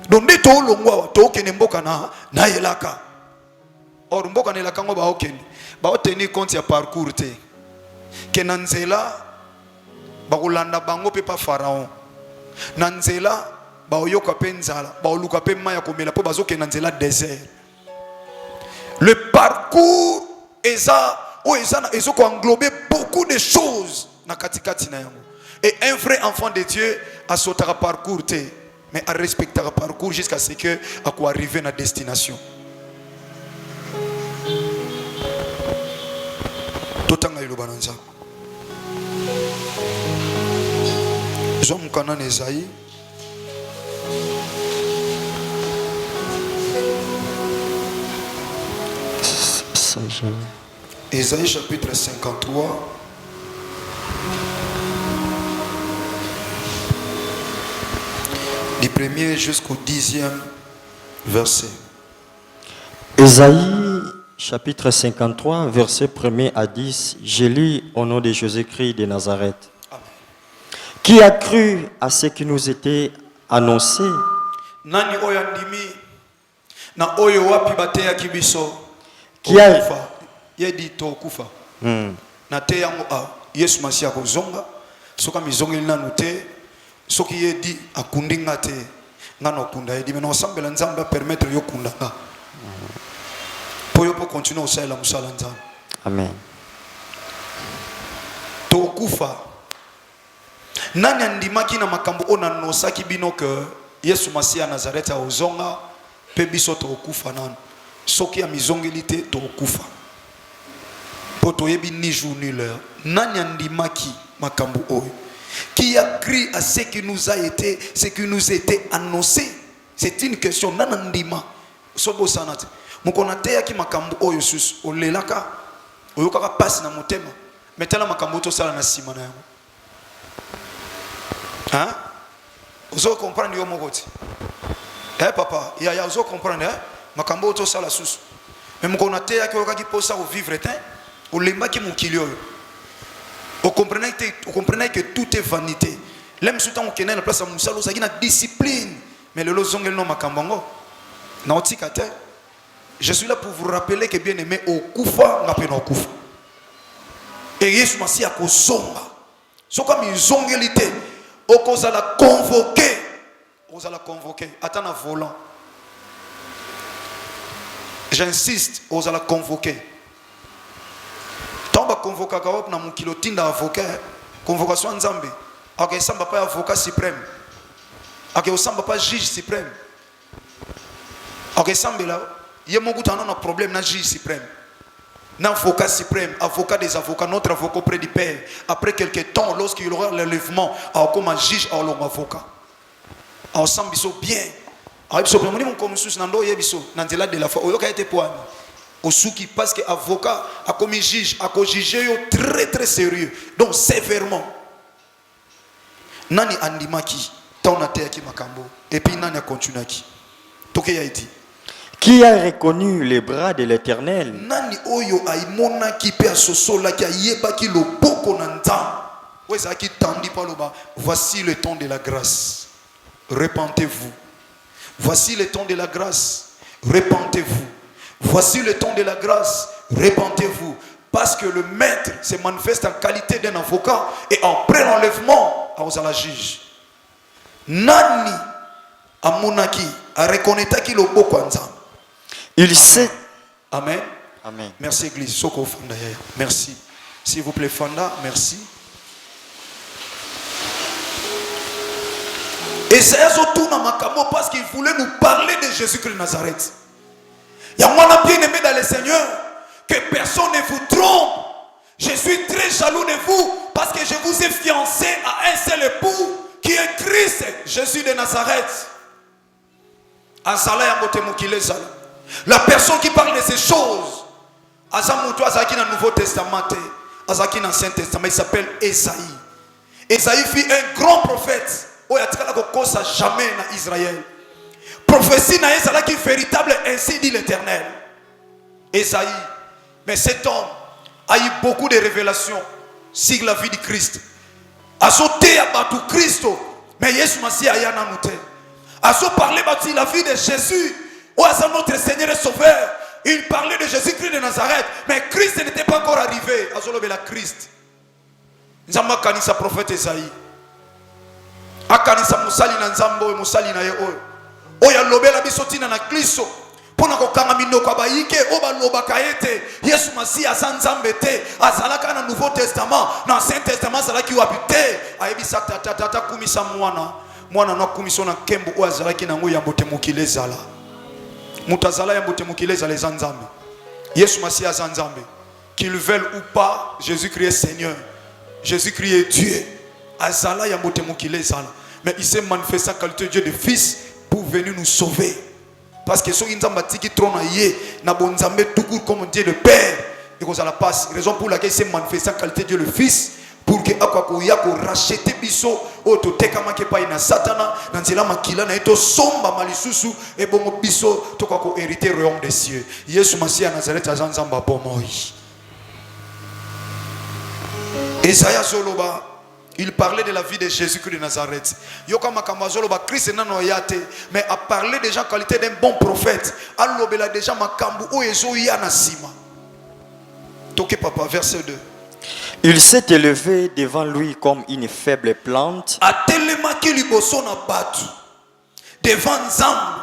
[SPEAKER 4] Donc nde to longwa wa to kenemboka na elaka. Or mboka nelaka ngo ba okende. Ba oteni compte ya parcours te. Kenanzela ba kolanda bango pe pa pharaon. Nanzela ba oyoka pe nzala, ba oluka pe maya komela po bazo kenanzela désert. Le parcours ezo ko englober beaucoup de choses na katikati na yango. Et un vrai enfant de Dieu a sautera parcours te, mais a respectera parcours jusqu'à ce que a quoi arriver na destination. Totanga ilobananza. Zom kanan Esaïe. Esaïe chapitre 53. Du 1er jusqu'au 10e verset.
[SPEAKER 7] Esaïe chapitre 53, verset 1er à 10. Je lis au nom de Jésus-Christ de Nazareth.
[SPEAKER 4] Amen.
[SPEAKER 7] Qui a cru à ce qui nous était annoncé?
[SPEAKER 4] Nani oyandimi na oyo wapi bateya kibiso. ye dit tokufa na te yango a Yesu Masia kozonga soka mizongeli nanu te soki ye dit akundi nga te nga na okunda ye dit mais osambela nzambe permettre yo kunda nga po yo po continuer osalela musala nzambe.
[SPEAKER 7] Amen.
[SPEAKER 4] Tokufa nani andimaki na makambo ona nosaki bino ke Yesu Masia Nazareth ozonga pe biso tokufa nanu soki ya mizongeli te tokufa po toyebi ni jour ni l'heure. Nani andimaki makambo oyo qui a cru à ce qui nous a été, ce qui nous était annoncé? C'est une question. Nanandima sobo sanate mukonate yaki makambo oyo sus olelaka oyokaka passe na motema metala makambo to sala na sima na yango. Hein? Ozo comprendre yo mokoti. Papa, ya ozo comprendre makambo to sala sus. Mais mukonate yaki oyokaki posa au vivre temps olembaki mukili oyo. Vous comprenez que tout est vanité. L'aime sous temps la place à Moussalo, ça a discipline. Mais le lozongel non makambongo. Je suis là pour vous rappeler que bien aimé au Koufa, on appelle au Koufa. Et Yesu Masi a kozonga. So comme ils zongelité, au cause à la convoquer. On la convoquer. Attends un volant. J'insiste, on la convoquer. Tomba convoca kaop na mukilotinda avocat convocation nzambe ake samba pa avocat suprême ake osamba pa juge suprême ake sambela ye mokuta na problème na juge suprême na avocat suprême avocat des avocats notre avocat auprès du père après quelques temps lorsqu'il aura l'enlèvement comme juge à l'homme avocat ensemble biso bien a biso premier mon comme sous nando ye biso nandela de la foi oyoka été poani Osuki parce que avocat a commis juge a jugé très très sérieux donc sévèrement nani andimaki taonate ki makambo et puis nani a continué ki toke ya dit
[SPEAKER 7] qui a reconnu les bras de l'Éternel
[SPEAKER 4] nani oyo aimona ki pe asosola ki ayeba ki loboko na nzambe wesa ki tandi pa loba voici le temps de la grâce repentez-vous voici le temps de la grâce repentez-vous. Voici le temps de la grâce, répentez-vous. Parce que le maître se manifeste en qualité d'un avocat et en pré-enlèvement à la juge. Nani amunaki a reconnaître qu'il est beau kwanza.
[SPEAKER 7] Il sait.
[SPEAKER 4] Amen.
[SPEAKER 7] Amen.
[SPEAKER 4] Merci Église. Soko Fanda. Merci. S'il vous plaît Fanda, merci. Et c'est surtout dans Makamo parce qu'il voulait nous parler de Jésus-Christ de Nazareth. Il y a moi bien aimé dans le Seigneur que personne ne vous trompe. Je suis très jaloux de vous parce que je vous ai fiancé à un seul époux qui est Christ, Jésus de Nazareth. La personne qui parle de ces choses, Azaki dans le Nouveau Testament, Azaki dans l'Ancien Testament, il s'appelle Esaïe. Esaïe fut un grand prophète. Il n'y a jamais en Israël. Prophétie na Esaïe qui est véritable, ainsi dit l'Éternel. Esaïe, mais cet homme a eu beaucoup de révélations sur la vie de Christ. A sauté à Batou Christ, mais Yesu Massi a yana noté. A sauté parler de la vie de Jésus, où est notre Seigneur et Sauveur. Il parlait de Jésus-Christ de Nazareth, mais Christ n'était pas encore arrivé. A sauté la Christ. Nzamba kanisa prophète Esaïe. A kanisa musali na nzambo musali na ye oyo. Oya lobela bisotina na Kristo pona kokanga minoko abayike oba lobaka ete Yesu Masiya azanzambe te azalaka na Nouveau Testament na Ancien Testament azalaki wapi te ayebisa tata kumisa mwana na kumisa na kembo o azalaki nango ya mbote mokile ezala mutazala ya mbote mokile ezala ezanzambe Yesu Masiya azanzambe qu'il veuille ou pas Jésus-Christ est Seigneur Jésus-Christ est Dieu azala ya mbote mokile ezala mais il s'est manifesté en qualité de Dieu de fils pour venir nous sauver. Parce que ceux qui qui trône na bonzambe tout court comme Dieu le Père. Et qu'on la passe. Raison pour laquelle il s'est manifesté en qualité de Dieu le Fils. Pour que Akwakoya ko rachete biso o to tekama ke pa ina satana na nzela makila na eto somba malisusu e bongo biso to ko hériter royaume des cieux. Yesu Masiya Nazareth azanzamba bomoi. Esaïe Zoloba il parlait de la vie de Jésus-Christ de Nazareth. Yoka makambazolo ba Christ nano yate, mais a parlé déjà en qualité d'un bon prophète. Allobela déjà makambu o ezo ya na sima. Toke papa, verset 2.
[SPEAKER 7] Il s'est élevé devant lui comme une faible plante.
[SPEAKER 4] Atelemaki liboso na batu. Devant Nzambe.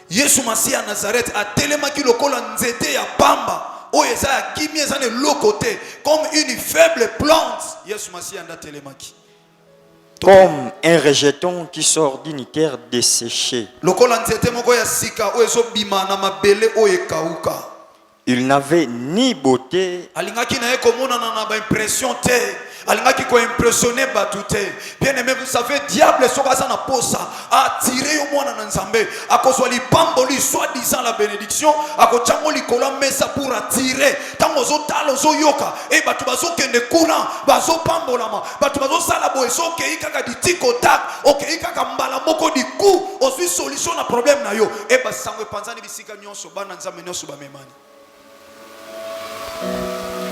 [SPEAKER 4] Yesu Masia Nazareth atelemaki lokola nzete ya pamba. O eza ya kimi eza ne lokote comme une faible plante. Yesu Masia nda telemaki.
[SPEAKER 7] Comme un rejeton qui sort d'une terre desséchée.
[SPEAKER 4] Lokola nzete moko ya sika o ezo bima na mabele o ekauka.
[SPEAKER 7] Il n'avait ni beauté,
[SPEAKER 4] Alingaki na eko mona na ba impression te. Alingaki ko impressionner batu te. Bien aimé, vous savez, diable soka za na posa attirer yo mwana na Nzambe. Akozwa lipamboli soi-disant la bénédiction, akochango likola mesa pour attirer. Tango zo talo zo yoka, e batu bazo kende kuna, bazo pambolama. Batu bazo sala bo eso ke ikaka ditiko tak, okay ikaka mbala moko di ku, osui solution na problème na yo. E basango panzani bisika nyonso bana Nzambe nyonso ba memani.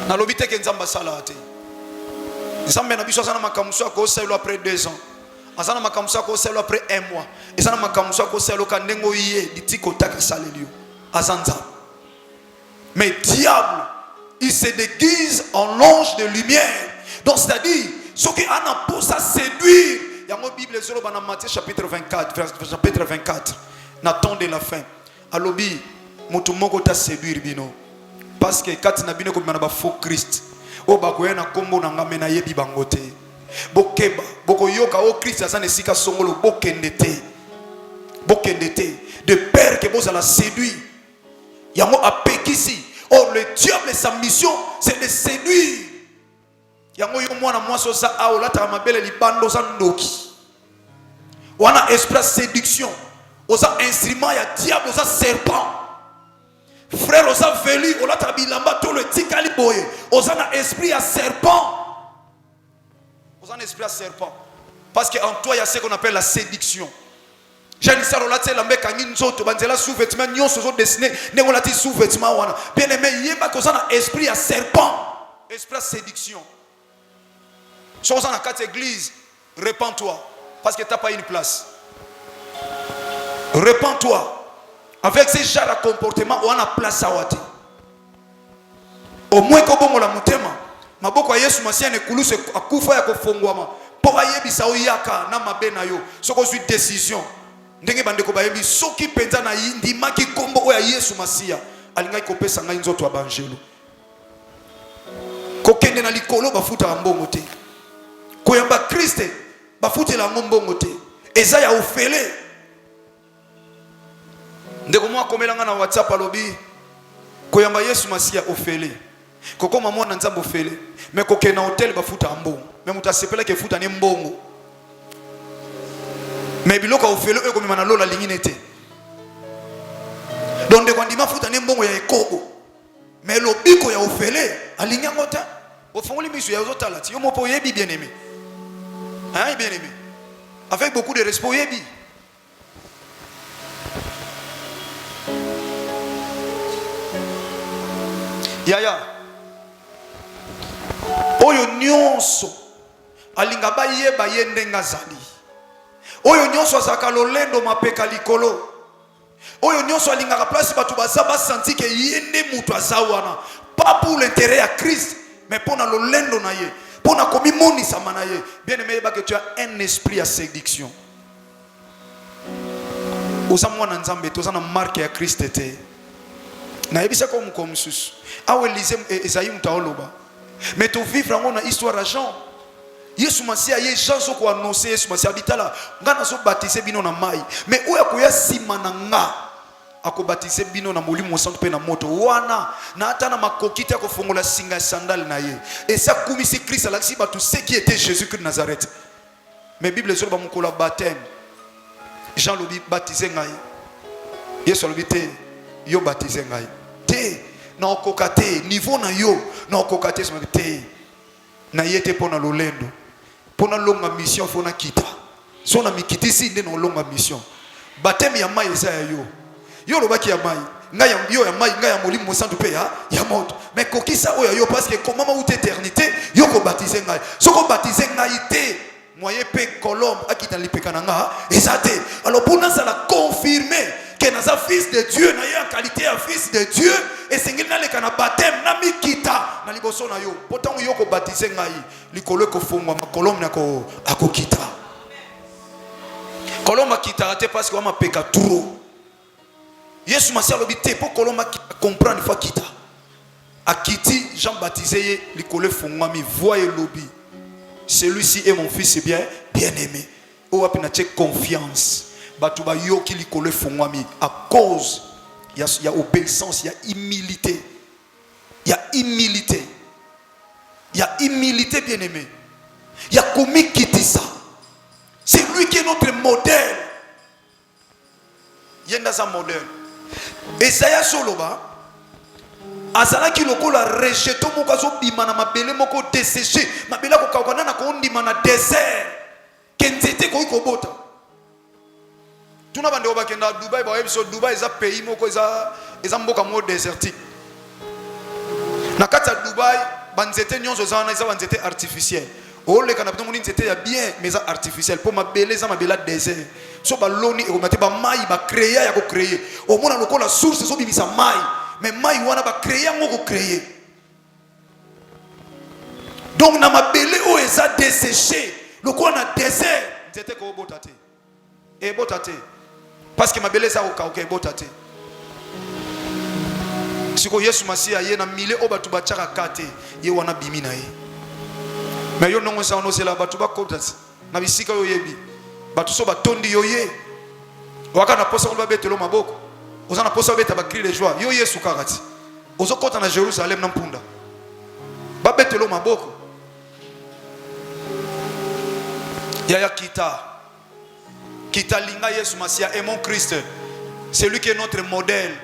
[SPEAKER 4] Na lobite ke Nzamba sala ate. Nzambe na biso azana makamuso ko selo après 2 ans. Azana makamuso ko selo après 1 mois. Azana makamuso ko selo ka ndengo yé ditiko taka salelio. Azanza. Mais diable, il se déguise en ange de lumière. Donc c'est-à-dire, ce qui a na pour ça séduire. Il y a une Bible sur Matthieu chapitre 24. N'attend de la fin. Alobi, mutu moko ta séduire bino. Parce que quand na bino ko manaba faux Christ. O bakoyena kombo na ngame na yebi bangote. Bokeba, bokoyoka o Christ azane sika songolo bokendete. Bokendete. De peur que vous allez séduire. Yango apekisi. Oh, le diable, sa mission, c'est de séduire. Yango yo mwana mwaso sa aola ta mabele libando sa ndoki. Wana esprit séduction. Osa instrument ya diable, osa serpent. Frère, osa veli, ola ta bilamba to le tikali boye. Osa na esprit ya serpent. Osa na esprit ya serpent. Parce qu'en toi, il y a ce qu'on appelle la séduction. J'ai dit ça, on l'a dit, l'ambé kangi nzoto, banzela sous-vêtement, nyon sozo dessiné, n'est-on l'a dit sous-vêtement wana. Bien aimé, yeba kosa na esprit à serpent, esprit à séduction. Chose dans la 4 églises, répands-toi, parce que tu n'as pas une place. Répands-toi. Avec ces genres de comportement, on a place à wate. Au moins, quand on a mutema, maboko ya Yesu Masia ne kuluse akufa ya kufungwama. Pour ayebi sa oyaka na mabena yo, soko suis décision. Ndenge bandeko bayebi soki penza na ndima ki kombo oya Yesu Masia alingai kopesa ngai nzoto abanjelo kokende na likolo bafuta mbongo te koyamba Kriste bafuta la mbongo te eza ya ofele ndeko mwa komelanga na WhatsApp alobi koyamba Yesu Masia ofele kokoma mwana nzambo ofele me kokena hotel bafuta mbongo me mutasepela ke futa ne mbongo. Mais biloko ofelo eko mema na lola lingine te. Donc de kwandima futa ne mbongo ya ekobo. Mais lobiko ya ofele alinga ngota. Ofongoli misu ya ozotala ti yo mopo yebi bien aimé. Hein bien aimé. Avec beaucoup de respect yebi. Yaya. Oyo nyonso alinga ba yeba yende ngazali. Oyo nyonso azaka lolendo mapeka likolo. Oyo nyonso alingaka place batu bazaba senti ke yende mutu azawana. Pas pour l'intérêt à Christ, mais pour na lolendo na ye. Pour na komi moni samana ye. Bien aimé ba que tu as un esprit à séduction. Osamwa na nzambe toza na marque ya Christ te. Na yebisa ko mukomsusu. Awe Elise Esaïe mutaoloba. Mais tu vivre en histoire à Jean. Yesu Masia ye Jean soko annoncer Yesu Masia bitala ngana so baptiser bino na mai mais oya koya sima na nga ako baptiser bino na molimo santo pe na moto wana na ata na makokiti ako fongola singa sandal na ye et ça kumisi Christ la si batu ce qui était Jésus Christ de Nazareth. Mais Bible sur ba mokola baptême Jean lobi baptiser ngai Yesu lobi te yo baptiser ngai te na okokate niveau na yo na okokate so te na yete pona lolendo pona longa mission fona kita so na mikitisi nde na longa mission batemi ya mai eza ya yo lobaki ya mai ngai yo ya mai ngai ya molimo santo pe ya moto mais kokisa oya yo parce que comment ou éternité yo ko baptiser ngai so ko baptiser ngai te moyen pe colombe akita lipeka na nga eza te alors pona ça la confirmer que naza fils de Dieu, na ye en qualité ya fils de Dieu, et sengeli na leka na baptême na mikita na liboso na yo. Pourtant yo ko baptiser ngai, likolo ko fungwa makolom na ko akokita. Koloma kita te parce que ma peka trop. Yesu masia lobité pour koloma comprendre fois kita. Akiti Jean baptisé likolo fungwa mi voix et lobby. Celui-ci est mon fils bien aimé. O apina che confiance. Batuba yo ki likolo fungwa mi à cause il y a obéissance, il y a humilité. Il y a humilité. Il y a humilité bien aimé. Il y a commis qui dit ça. C'est lui qui est notre modèle. Il y a un modèle. Esaïa Soloba, Azala qui loko la rejeto moko zo bimana mabele moko desséché, mabela ko kakwana na ko ndimana désert. Kenzete ko ikobota. Tuna bande obakenda Dubai ba ebiso Dubai eza pays moko eza mboka mo désertique. Na kati ya Dubai banzete nyonzo zana eza banzete artificiel. Ole kana bitongo nzete ya bien mais artificiel pour mabele za mabela désert. So ba loni e komate ba mai ba créer ya ko créer. Au mona lokola source so bimisa mai mais mai wana ba créer ngo ko créer. Donc na mabele o eza desséché. Lokola na désert nzete ko botate. E botate. Parce que mabele za ko ka botate. Siko Yesu Masia ye na mile o batu ba chaka kate ye wana bimi na ye. Mais yo nongo sa ono sela batu ba kotasi na bisika yo yebi batu so batondi yo ye waka na posa ko ba betelo maboko oza na posa beta ba cri de joie yo Yesu kakati ozo kota na Jérusalem na mpunda ba betelo maboko ya kita linga Yesu Masia est mon Christ, c'est lui qui est notre modèle.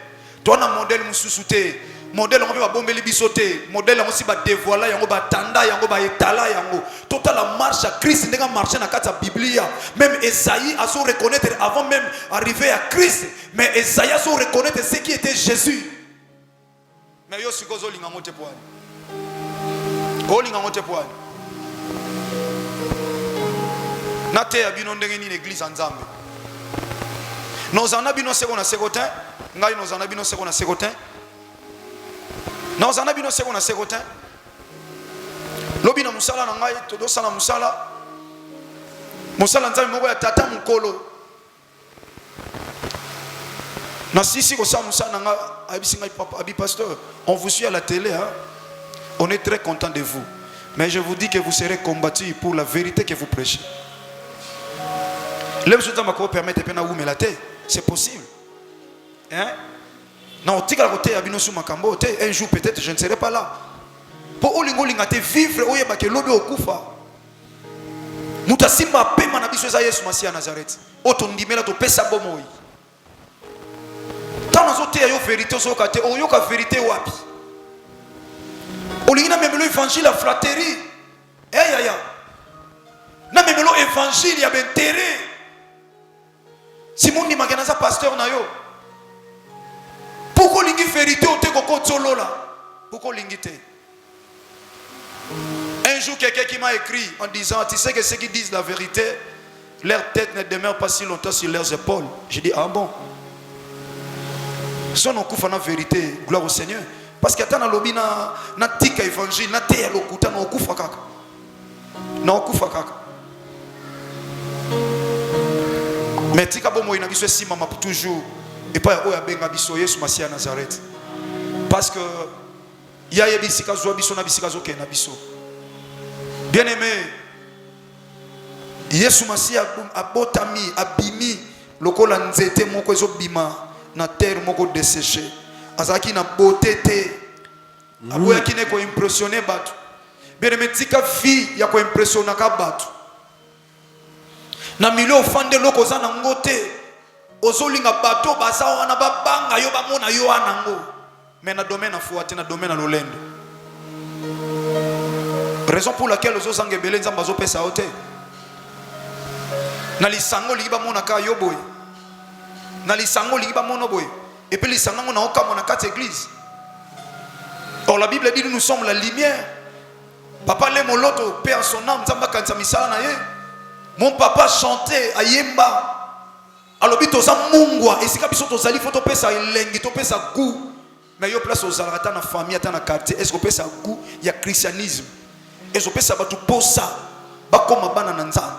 [SPEAKER 4] Toi na modèle mususute modèle on peut bombeli bisoté modèle on si ba dévoiler yango ba tanda yango ba etala yango total la marche à Christ ndenge marcher na kati ya Biblia. Même Esaïe a su reconnaître avant même arriver à Christ, mais Esaïe a su reconnaître ce qui était Jésus. Mais yo sikozo linga mote poani o linga mote poani na te abino ndenge ni l'église nzambe nos anabino seko na sekotin ngai nos anabino seko na sekotin. Nous en avons un secotin. Lobi na musala na ngai todo sala musala. Musala nzambe moko ya tata mukolo. Na sisi ko sa musala nga abisi ngai papa abi pasteur, on vous suit à la télé hein. On est très content de vous. Mais je vous dis que vous serez combattus pour la vérité que vous prêchez. Le besoin ma ko permettre pena vous melater, c'est possible. Hein? Non, un jour peut-être je ne serai pas là. Pour olingo lingate vivre oye ba ke lobe okufa. Mutasimba pema na biso za Yesu Masia Nazareth. Otondimela to pesa bomoi. Tana zote yo vérité zo kate oyo ka vérité wapi. Olingina memelo évangile la flatterie. Ya. Na memelo évangile ya bentere. Simon ni magana za pasteur na yo. Pourquoi l'ingi vérité au te koko tsolola? Pourquoi l'ingi te? Un jour quelqu'un qui m'a écrit en disant tu sais que ceux qui disent la vérité leur tête ne demeure pas si longtemps sur leurs épaules. J'ai dit ah bon? Son on koufa na vérité, gloire au Seigneur. Parce que atana lobi na tika évangile na te lokuta na okufa kaka. Na okufa kaka. Mais tika bomo ina biso sima ma toujours. Et pas oya benga biso Yesu Masia Nazareth. Parce que ya bisika zo biso na bisika zo ke na biso. Bien aimé, Yesu Masia abotami abimi lokola nzete moko ezo bima na terre moko desséché. Azaki na beauté te. Aboya kine ko impressionner batu. Bien aimé tika vie ya ko impressionner ka batu. Na milio fande loko za na ngote. Ozolinga bato basa wana babanga yo bamona yo anango mais na domaine afuate na domaine lolendo. Raison pour laquelle ozosanga ebele nzamba zo pesa ote na lisango liba mona ka yo boy na lisango liba mona boy et puis lisango na oka mona kati église. Or la Bible dit nous sommes la lumière. Papa le moloto paix en son âme nzamba kanza misala na ye. Mon papa chantait à Yemba. alobi toza mungwa esika biso tozali fo topesa elengi topesa goût mais yo place ozalaka ata na famille ata na quartier est-ce que opesa goût ya christianisme est-ce que opesa bato posa bakoma bana na nzambe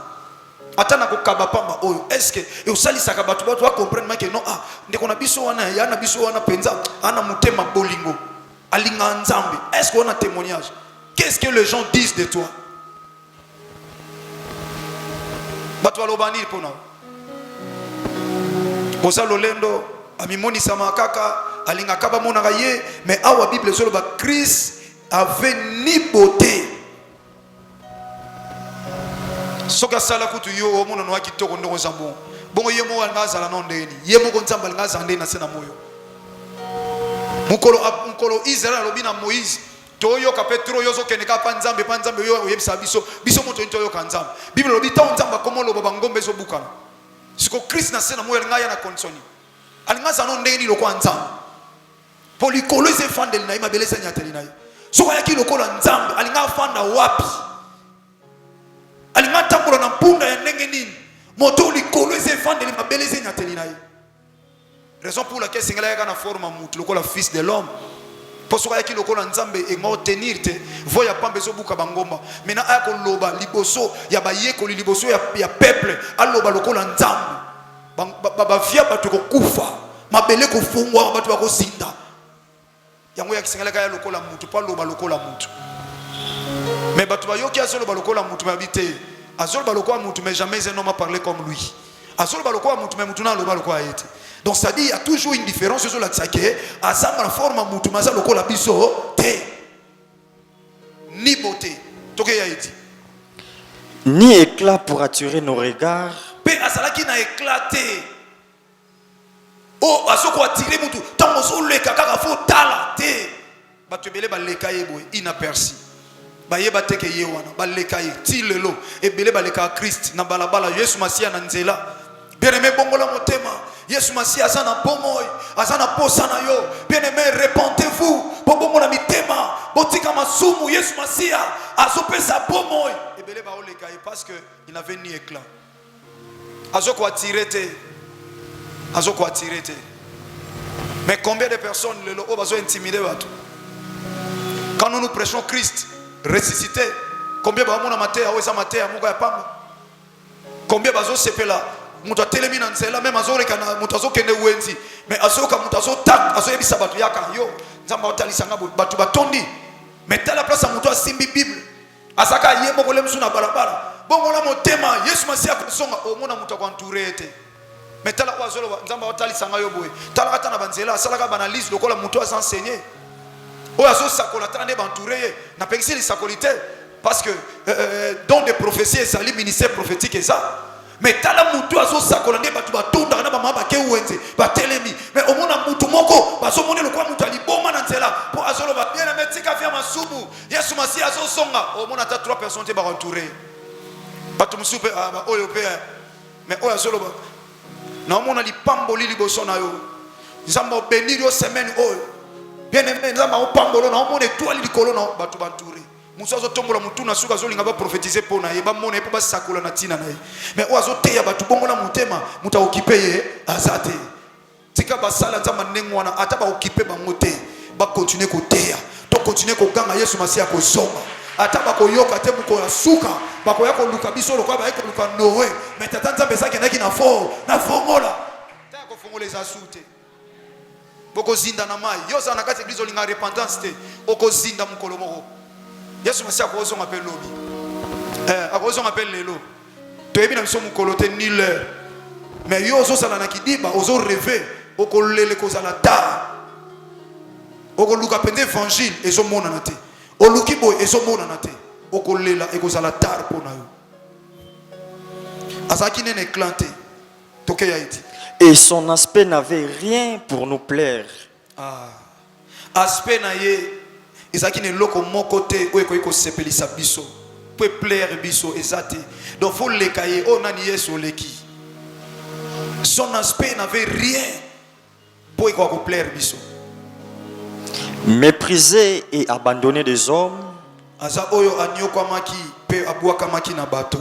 [SPEAKER 4] ata na kokaba pamba oyo est-ce que osalisaka bato bato comprendre que non ndeko na biso wana ya na biso wana penza ana mutema bolingo alinga nzambe est-ce qu'on a témoignage qu'est-ce que les gens disent de toi bato balobani pona Osa lolendo amimoni sama kaka alinga kaba mona ye mais awa Bible solo ba Christ avait ni beauté soka sala kutu yo omona no akitoko ndongo zambo bongo yemo ngazala no ndeni yemo ko nzamba ngazande na sena moyo mukolo Israël lobina Moïse toyo ka Petro yozo keneka pa nzambe yo yebisa biso moto ntoyo ka nzambe Bible lobita nzamba komo lo ngombe zo bukana siko Christ na sena moyo ngaya na konsoni alingaza no ndeni lokwa nzambe polikolo ze fandeli na imabelesa nyateli na soko yaki lokola nzambe alinga fanda wapi alinga tambola na mpunda ya ndenge nini moto likolo ze fandeli mabelesa nyateli na raison pour laquelle singala yaka na forme mutu lokola fils de l'homme posoka yaki lokola nzambe e ngo tenir te voya pambe zo buka bangomba mena aya ko loba liboso ya bayeko liboso ya peuple aloba lokola nzambe ba via bato ko kufa mabele ko fungwa bato ba ko sinda yango ya kisengala kaya lokola mutu pa loba lokola mutu mais bato ba yoki azolo ba lokola mutu ma bité azolo ba lokola mutu mais jamais un homme a parlé comme lui azolo ba lokola mutu mais mutu na loba lokola yete. Donc ça dit il y a toujours une différence sur la tsake azamba la forme mutu maza lokola biso te ni beauté toke ya iti
[SPEAKER 7] ni éclat pour attirer nos regards
[SPEAKER 4] pe asalaki na éclaté oh asoko attirer mutu tango so leka kaka fo tala te bato ebele ba leka yebo inaperçu ba yeba teke ye wana ba leka ye ti lelo ebele ba leka Christ na balabala Yesu Masia na nzela bien-aimé bongola motema Yesu Masia azana pomoy azana posana yo bien-aimé répentez-vous po bongola mitema botika masumu Yesu Masia azopesa pomoy ebele ba oleka ye parce que il n'avait ni éclat azoko attirer te mais combien de personnes le lo bazo intimider bato quand nous prêchons Christ ressuscité combien ba mona maté aweza maté amuko ya pamba combien bazo sepela muto telemi na nzela même azoreka na muto azokende wenzi mais azoka muto azotak azoyebisa bato yaka yo nzamba otalisanga bato batondi mais tala place muto asimbi Bible asaka yemo kole msuna barabara bongo la motema Yesu Masia kusonga omona muto kwa entouré mais tala kwa zolo nzamba otalisanga yo boye tala kata na banzela asalaka banalise lokola muto asenseigner o azo sakola tande bantouré na pengisi li sakolité parce que don de prophétie et sali ministère prophétique et ça mais tala mutu azo sakola nde batu batonda na ba ba ke wenze ba telemi mais omona mutu moko baso mone lokwa mutu aliboma na nzela po azolo ba bien na metika via masubu Yesu Masia azo songa omona ta 3 personnes te ba entourer batu musupe ba oyo pe mais oyo azolo ba na omona lipamboli liboso na yo nzamba obenirio semaine oyo bien aimé nzamba opambolo na omona étoile likolo na batu bantouré muso azotombola mutu na suka zolinga ba prophétiser pona ye ba mona ye ba sakola na tina na ye mais oazo teya batu bongola mutema muta okipe ye azate tika basala nzamba ndengwana ata ba okipe bango te ba continuer ko teya to continuer ko ganga Yesu Masia ko zonga ata ba ko yoka te muko ya suka ba ko yako luka biso lokwa ba ko luka Noé mais tata nzamba ezaki na fongola ta ko fongola za sute boko zinda na mai yoza na kati église olinga repentance te oko zinda mukolo moko Yesu Masia akozo m'appelle lobi akozo m'appelle lelo to ebi na biso mukolo te ni l'heure mais yo ozo sala na kidiba ozo rêver oko lele ko sala ta oko luka pende évangile ezo mona na te o luki boy ezo mona na te oko lela eko sala tar pona yo azaki nene éclaté toke ya iti.
[SPEAKER 7] Et son aspect n'avait rien pour nous plaire.
[SPEAKER 4] Aspect na ye ezaki ne loko moko te oyo ko sepelisa biso peut plaire biso ezate donc faut le kaye o nani Yesu leki son aspect n'avait rien pour ko plaire biso
[SPEAKER 7] méprisé et abandonné des hommes
[SPEAKER 4] aza oyo anyokwamaki pe abwakamaki na bato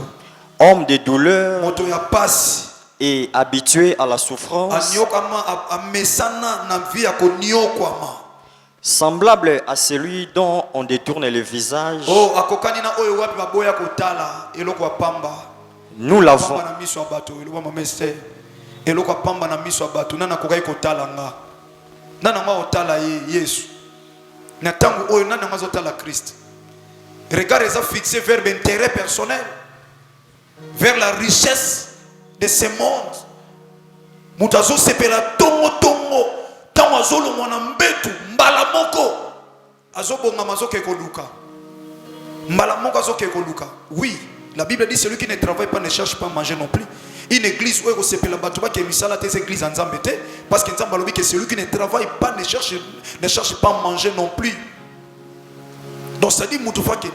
[SPEAKER 7] homme de douleur
[SPEAKER 4] moto ya pasi
[SPEAKER 7] et habitué à la souffrance, semblable à celui dont on détourne le visage, nous l'avons.
[SPEAKER 4] Regard les a fixé vers l'intérêt personnel, vers la richesse de ce monde. Mutazo sepela tongo tongo, tango lo mwana mbetu, mbala moko. Azo bonga mazo keko luka. Mbala moko azo keko luka. Oui, la Bible dit celui qui ne travaille pas ne cherche pas à manger non plus. Une église où il sepela batuba qui misala tes églises en zambete parce que nzamba lobi que celui qui ne travaille pas ne cherche pas à manger non plus. Donc ça dit Moutoufa Kendi.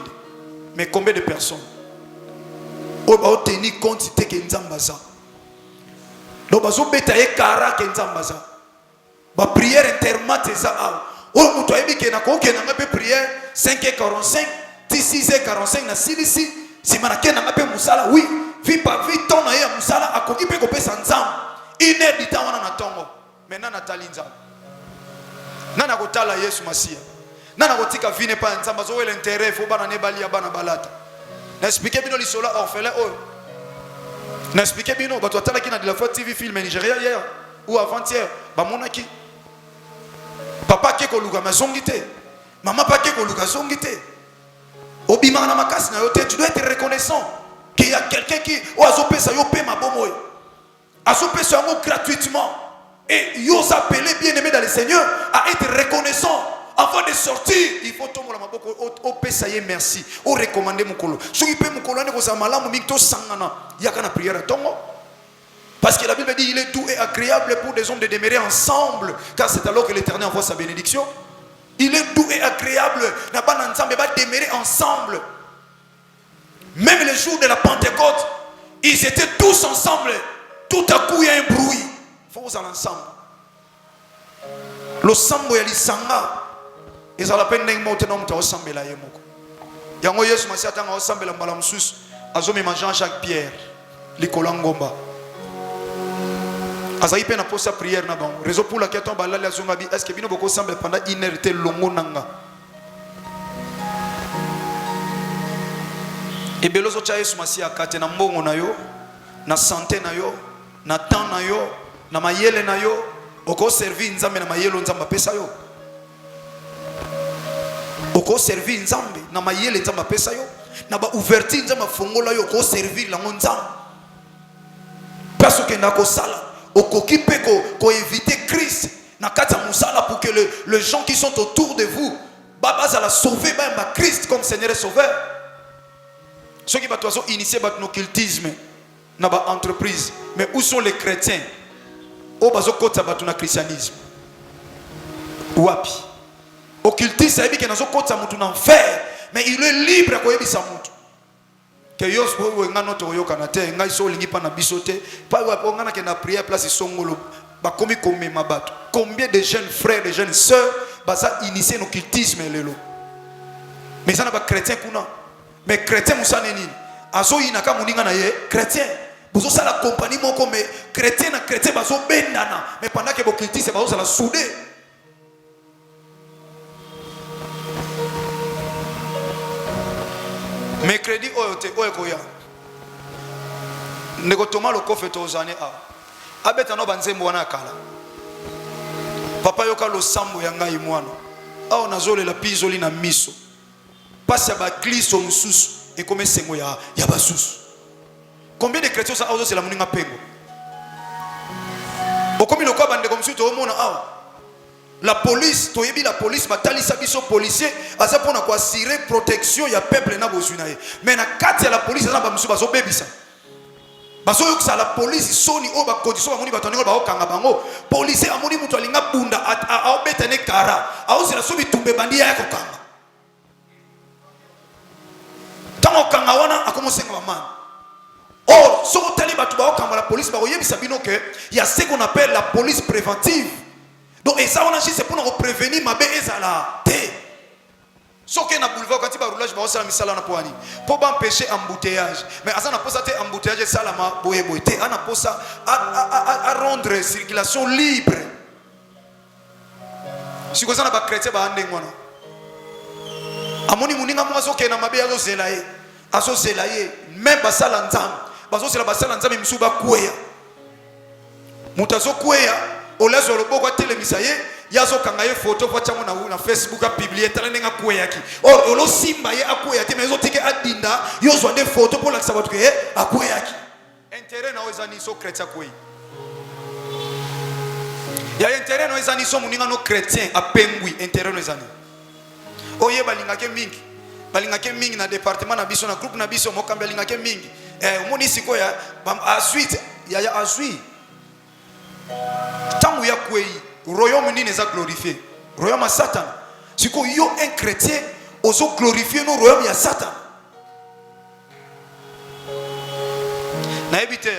[SPEAKER 4] Mais combien de personnes ont tenu compte que Nzambaza? Donc bazo betaye kara ke Nzambaza. Ba prière intermate za a. O mutu ayebi ke na ko ke na ngape prière 5h45, 6h45 na silisi, simana ke na ngape musala oui, vi pa vi ton na ya musala akoki pe ko pesa Nzamba. 1 heure du temps wana na tongo. Maintenant Nathalie Nzamba. Nana kotala Yesu Masia. Nana kotika vine pa Nzamba zo wel intérêt fo bana ne bali ya bana balata. Na expliquer bino lisola orphelin oh. Na expliquer bino bato atala ki na de la fois TV film Nigeria hier ou avant-hier ba monaki. Papa ke ko luka mazongité. Maman pa ke ko luka zongité. Obima na makasi na yote tu dois être reconnaissant qu'il y a quelqu'un qui o azope sa yo pe mabomo. Azope sa ngo gratuitement et yo s'appeler bien-aimé dans le Seigneur à être reconnaissant. Avant de sortir, il faut tomber la maboko au pesaye merci, au recommander mon colo. Ce qui peut mon colo ne vous amala mon micto sangana. Il y a qu'à la prière à tongo. Parce que la Bible dit il est doux et agréable pour des hommes de demeurer ensemble, car c'est alors que l'Éternel envoie sa bénédiction. Il est doux et agréable, n'a pas ensemble, va demeurer ensemble. Même le jour de la Pentecôte, ils étaient tous ensemble. Tout à coup il y a un bruit. Il faut vous aller ensemble. Le sambo ya lisanga. Ils ont la peine d'être montés dans le ensemble là yemoko. Yango Yesu Masia tanga ensemble la mbala msusu azomi mangeant chaque pierre likola ngomba. Azayi pe na posa prière na bango. Raison pour laquelle ton balali azonga bi est-ce que bino boko ensemble pendant 1 heure te longo nanga. Et belozo cha Yesu Masia kate na mbongo na yo, na santé na yo, na temps na yo, na mayele na yo, oko servir nzambe na mayelo nzamba pesa yo. Oko servir nzambe na mayele nzamba pesa yo na ba ouverture nzamba fongola yo ko servir la nzamba parce que na ko sala oko kipe ko éviter Christ na kata musala pour que les gens qui sont autour de vous baba za la sauver ba Christ comme Seigneur et Sauveur. Ceux qui batozo initier bat occultisme na ba entreprise mais où sont les chrétiens au bazo kota batuna christianisme wapi occultiste ayebi ke nazo kota mutu na enfer mais il est libre à koyebisa mutu que yos bo ngano to yoka te ngai so lingi pa na bisote pa wa ngana ke na prière place songolo ba komi komema bato. Combien de jeunes frères de jeunes sœurs baza initier l'occultisme lelo mais ça na ba chrétien kuna mais chrétien musane nini azo inaka muninga na ye chrétien bozo sala compagnie moko mais chrétien na chrétien bazo bendana mais pendant que occultiste bazo sala soudé. Mercredi oyote oyekoya ndeko toma lo kofe tozane a abeta no banzembo wana kala papa yoka lo sambo ya ngai mwana aho nazole la pizoli na miso pasi ya ba kristo mususu ekome sengo ya basusu. Combien de chrétiens ça c'est la muninga pengo okomi lo kwa bande comme suite omona aho la police, toyebi la police, matali sabiso policier, asa pona ko assurer protection ya peuple na bozuna ye. Mais na kati ya la police asa ba musu bazo bebisa. Bazo yoksa la police soni o ba condition amoni batongo ba okanga bango. Policier amoni mutu alinga bunda a obetene kara. A osira sobi tumbe bandia ya kokanga. Tango kanga wana akomosenga ba man. Or, soko tali batu ba okanga la police ba oyebisa bino que il y a ce qu'on appelle la police préventive. Donc, et ça, on a dit, c'est pour nous prévenir, ma bé, ça là. soki na boulevard quand il va roulage ba osala misala na poani pour empêcher embouteillage mais asa na posa te embouteillage salama boye boye te ana posa à rendre circulation libre si ko sana ba chrétien ba ande ngwana amoni muninga mo soki na mabe azo zela ye même basala nzambe bazo sela basala nzambe misuba kweya mutazo kweya olazo loboko telemisa ye yazo kanga ye photo kwa chango na Facebook a publier tala nenga kuyaki or olo simba ye akuyaki mais zo tike adinda yo zo de photo pour la sabato ke akuyaki intérêt na ozani so chrétien kuyi ya intérêt na ozani so muninga no chrétien apengwi intérêt na ozani oye balinga ke mingi na département na biso na groupe na biso mo kamba linga ke mingi omoni sikoya a suite ya a suite tangu ya kuyi royaume nini est glorifié royaume à Satan si ko yo un chrétien oso glorifier no royaume ya Satan na ebite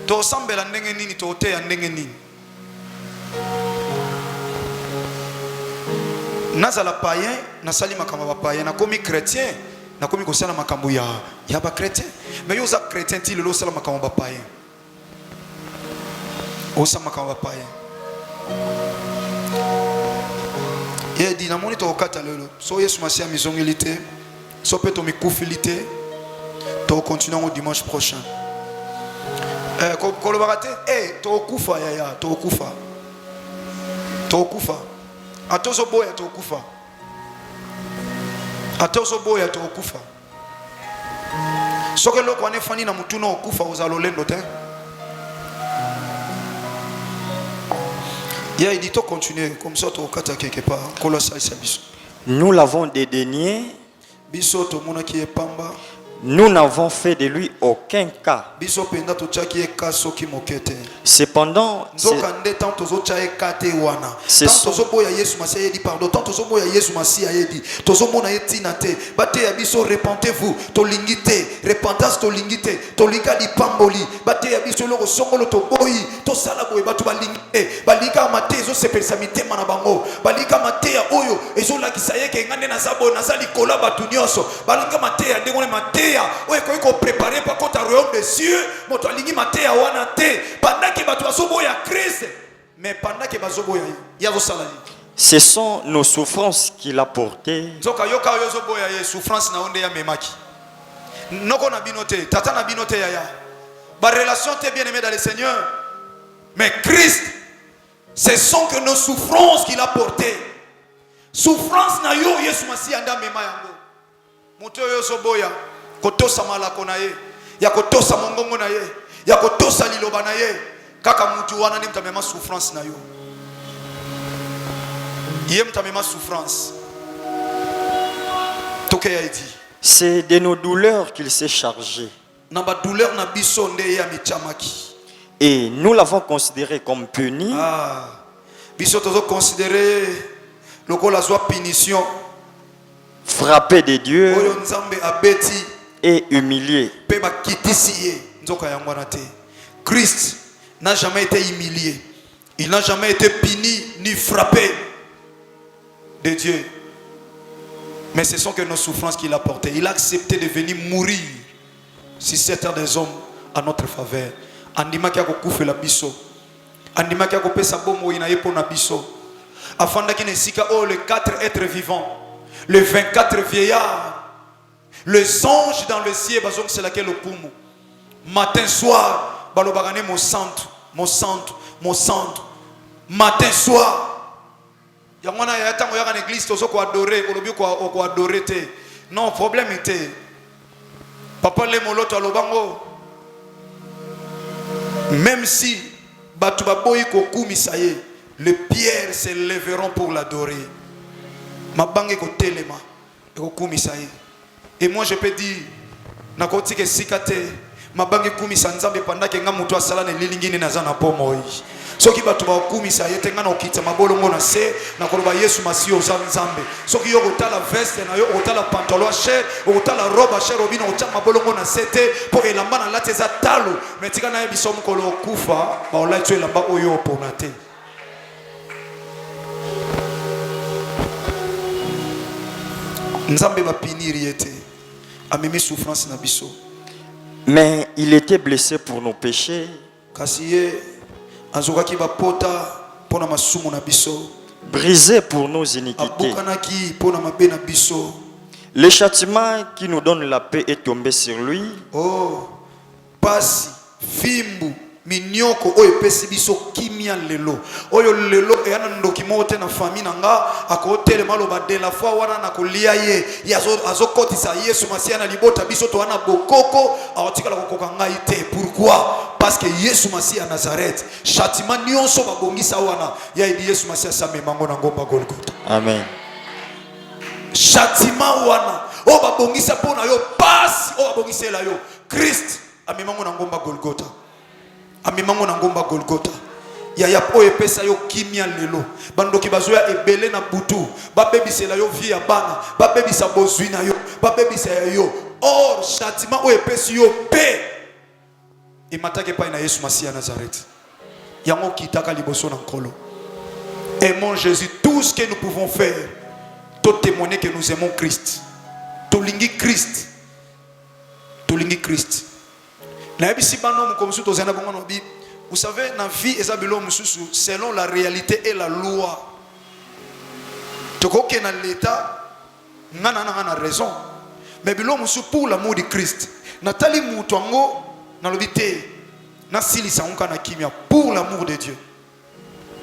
[SPEAKER 4] to sambela ndenge nini to te ya ndenge nini nazala païen na sali makambo ba païen na komi chrétien na komi ko sala makambo ya ba chrétien mais yo za chrétien ti le sala makambo ba païen o sa makambo ba païen et dit na monito okata lelo so yesu masia mizongilité so peto mikufilité to continuer au dimanche prochain kolobarate to kufa ya to kufa atozo boya to kufa soke loko anefani na mutuno okufa ozalolendo te. Il dit de continuer comme ça tu as quelque part.
[SPEAKER 7] Nous l'avons dédaigné. Nous n'avons fait de lui aucun cas. Cependant,
[SPEAKER 4] oye ko préparer par contre royaume des cieux moto alingi mateya wana te pendant que bato bazoboya Christ mais pendant que bazoboya yazo salali
[SPEAKER 7] ce sont nos souffrances qu'il a portées.
[SPEAKER 4] Nzoka yoka yozoboya ye souffrance na onde ya memaki noko na binote tata na binote ya ba relation te bien aimé dans le Seigneur mais Christ ce sont que nos souffrances qu'il a portées souffrance na yo Yesu masi anda mema yango moto yozoboya kotosa malako na ye ya kotosa mongongo na ye ya kotosa liloba na ye kaka mutu wana ni mtamema souffrance na yo ye mtamema souffrance toke ya idi
[SPEAKER 7] c'est de nos douleurs qu'il s'est chargé
[SPEAKER 4] na ba douleur na biso nde ya michamaki
[SPEAKER 7] et nous l'avons considéré comme puni
[SPEAKER 4] biso tozo considérer lokola zwa punition
[SPEAKER 7] frappé de Dieu
[SPEAKER 4] oyo nzambe abeti
[SPEAKER 7] et humilié.
[SPEAKER 4] Christ n'a jamais été humilié. Il n'a jamais été puni ni frappé de Dieu. Mais ce sont que nos souffrances qu'il a portées. Il a accepté de venir mourir si c'était des hommes à notre faveur. Andima kia kokufe la biso. Andima kia kopesa bomo ina yepo na biso. Afanda ki nesika oh les 4 êtres vivants, les 24 vieillards. Les anges dans le ciel, c'est laquelle le poumon. Matin, soir, balobagane mon centre, mon centre, mon centre. Matin, soir. Yamana ya tango ya en église, tozo ko adorer, olobi ko adorer te. Non, problème était. Papa le moloto alobango. Même si batu baboyi ko kumisaye, les pierres se lèveront pour l'adorer. Mabange ko telema, ko kumisaye. Et moi je peux dire nakoti ke sikate mabangi kumisa nzambe pendant que ngamuto asala na lilingini na zana pomo yi soki batu ba kumisa yete ngana okita mabolongo na se na koloba Yesu masio za nzambe soki yo kotala veste na yo kotala pantalon cher kotala robe cher obina otama mabolongo na sete pour elamba na late za talo metika na yebiso mukolo kufa ba ola tu elamba oyo ponate Nzambe va punir yete. Amemi souffrance na biso.
[SPEAKER 7] Mais il était blessé pour nos péchés,
[SPEAKER 4] Kasi azokaki ba pota pona masumu na biso.
[SPEAKER 7] brisé pour nos iniquités.
[SPEAKER 4] Abokanaki pona mabe na biso.
[SPEAKER 7] Le châtiment qui nous donne la paix est tombé sur lui.
[SPEAKER 4] Oh, pasi, fimbu, minyoko oyo pesi biso kimia lelo. Oyo lelo eyana ndoki mote na famille nanga akotele maloba de la fois wana na kolia ye yazo azokotisa Yesu Masia na libota biso to wana bokoko aotikala kokoka ngai te. Pourquoi? Parce que Yesu Masia Nazareth châtiment nyonso babongisa wana ya idi Yesu Masia same mango na ngomba Golgotha.
[SPEAKER 7] Amen.
[SPEAKER 4] Châtiment wana o babongisa pona yo pasi o babongisela yo Christ amemango na ngomba Golgotha. Amemango na ngomba Golgotha. Ya po epesa yo kimia lelo. Bandoki bazoya ebele na butu. Babebisela yo vie ya bana. Babebisa bozwi na yo. Babebisa yo. Or châtiment o epesi yo pe. Imatake pa na Yesu Masia Nazareth. Yango kitaka liboso na nkolo. Aimons Jésus. Tout ce que nous pouvons faire, tout témoigner que nous aimons Christ. Tolingi Christ. Tolingi Christ. Vous savez, dans la vie, selon la réalité et la loi, tu vois que dans l'état, on a raison. Mais pour l'amour de Christ, Nathalie Moutongo, dans le vité, pour l'amour de Dieu.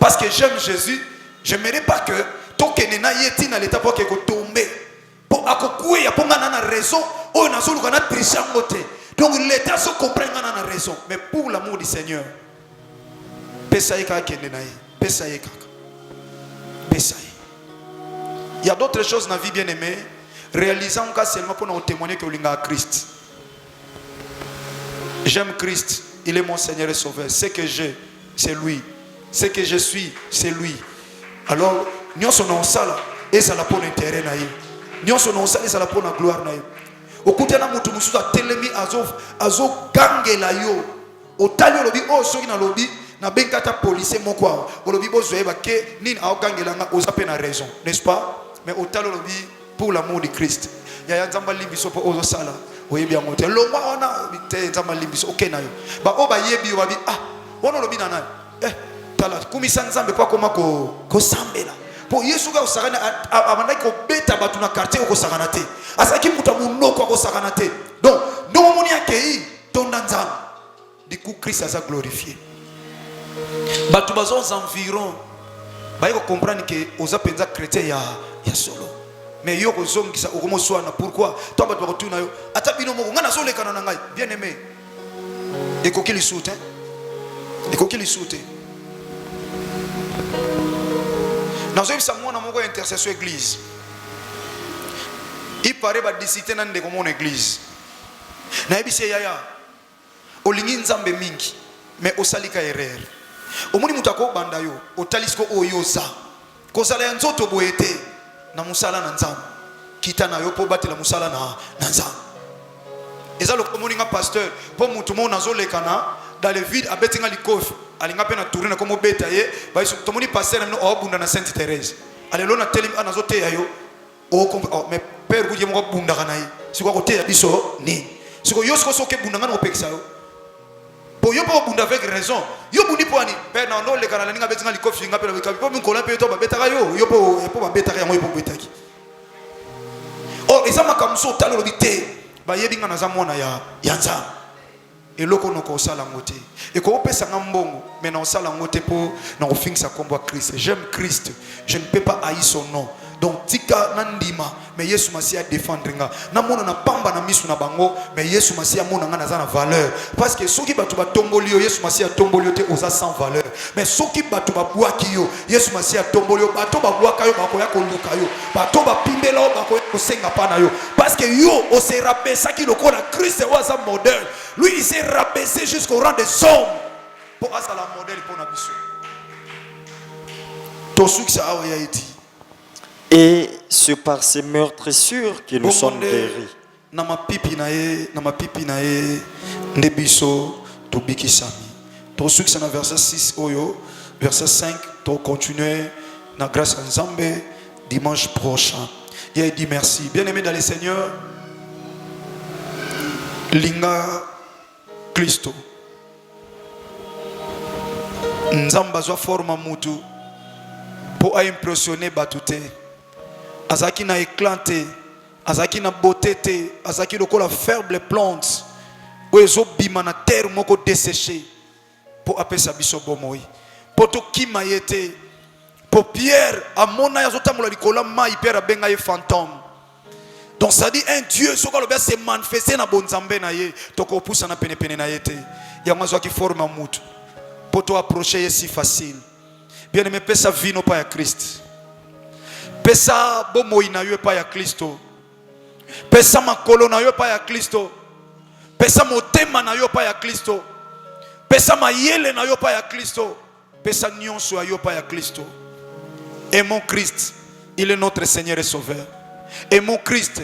[SPEAKER 4] Parce que j'aime Jésus, je n'aimerais pas que tout le monde ait dans l'état pour qu'il tombe. Pour qu'il y ait raison, on a triché en côté. Donc l'État se comprend qu'on a raison. Mais pour l'amour du Seigneur, il y a d'autres choses dans la vie bien aimée. Réalisant que seulement pour nous témoigner que nous avons Christ. J'aime Christ. Il est mon Seigneur et Sauveur. Ce que j'ai, c'est lui. Ce que je suis, c'est lui. Alors, nous sommes ça et ça la pour l'intérêt. Nous sommes ça et ça la pour la gloire. Okutana mutu mususu atelemi azo gangela yo otali lobi o soki na lobi na benkata police moko lobi bozoeba ke nini a gangela nga ozape na raison, n'est-ce pas? Mais otali lobi pour l'amour de Christ ya nzamba limbiso po ozo sala oyebi yango te longwa ona te nzamba limbiso okena yo ba o ba yebi yo babi ona lobi na nani tala kumisa nzambe kwa koma ko sambela po Yesu ga osakana abandaki ko beta batu na quartier ko sakana te asaki muta munoko ko sakana te donc non moni akei tonda nzambe du coup Christ a glorifié batu bazo environ ba ko comprendre que oza penza chrétien ya solo mais yo ko zongisa okomo swana pourquoi to batu ba tuna yo ata bino moko ngana sole kana na ngai bien aimé ekoki lisute ekoki lisute. Dans un samoa na moko intercession église. Il paraît ba disciter nan de comme une église. Na ebise yaya. Olingi nzambe mingi mais osalika erreur. Omoni mutako banda yo, otalisko oyoza. Kozala nzoto boyete na musala na nzambe. Kita na yo po batela musala na nzambe. Eza lo komoni nga pasteur po mutu mo nazolekana dans le vide abetinga likofi alinga pe na tourner na komo beta ye ba iso tomoni pasteur no obunda na Sainte Thérèse alelo na teli anazote ya yo mais père ku je mo bunda kana ye siko ko te ya biso ni siko yo siko soke bunda ngana opekisa yo po yo po bunda avec raison yo bundi po ani père na no le kana linga betinga likofi nga pe na po mi kola pe to ba beta yo po ba beta ya mo po betaki oh ezama kamso talo bité ba yebinga na zamona ya nzambe eloko noko sala ngote eko opesa ngambongo mais na sala ngote po na ofingisa kombo Christ. J'aime Christ, je ne peux pas haïr son nom. Donc tika nandima mais Yesu Masia défendre nga na mona na pamba na misu na bango mais Yesu Masia mona nga na za na valeur parce que soki batu ba tombolio Yesu Masia tombolio te oza sans valeur mais soki batu ba bwaki yo Yesu Masia tombolio bato ba bwaka yo bakoya ko luka yo bato ba pimbela yo bakoya ko senga pana yo parce que yo o se rabaissa ki lokola Christ was a modèle. Lui il s'est rabaissé jusqu'au rang des hommes pour asa la modèle pour na biso to succès a ya iti.
[SPEAKER 7] Et c'est par ces meurtrissures que nous sommes guéris.
[SPEAKER 4] Nama pipi na ye ndebiso to bikisami. To succès na verset 6 oyo, verset 5 to continuer na grâce à Nzambe dimanche prochain. Il a dit merci. Bien-aimé dans le Seigneur, Linga Christo. Nzamba zwa forma mutu pour impressionner batute. Azaki na éclaté, azaki na beauté te, azaki lokola faible plante. Oezo bima na terre moko desséché pour apesa biso bomoi. Poto kima yete. Pour Pierre, à mon âge, il perd un fantôme. Donc ça dit un Dieu, ce qu'on se manifester dans bon zambé na ye, toko pousse na pene pene na yete. Il y a moi qui forme un mout. Pour toi approcher si facile. Bien aimé, pesa vie no pas à Christ. Pesa bomo ina yo pas à Christo. Pesa makolo na yo pas à Christo. Pesa motema na yo pas à Christo. Pesa mayele na yo pas à Christo. Pesa nyonso yo pas à Christo. Et mon Christ, il est notre Seigneur et Sauveur. Et mon Christ,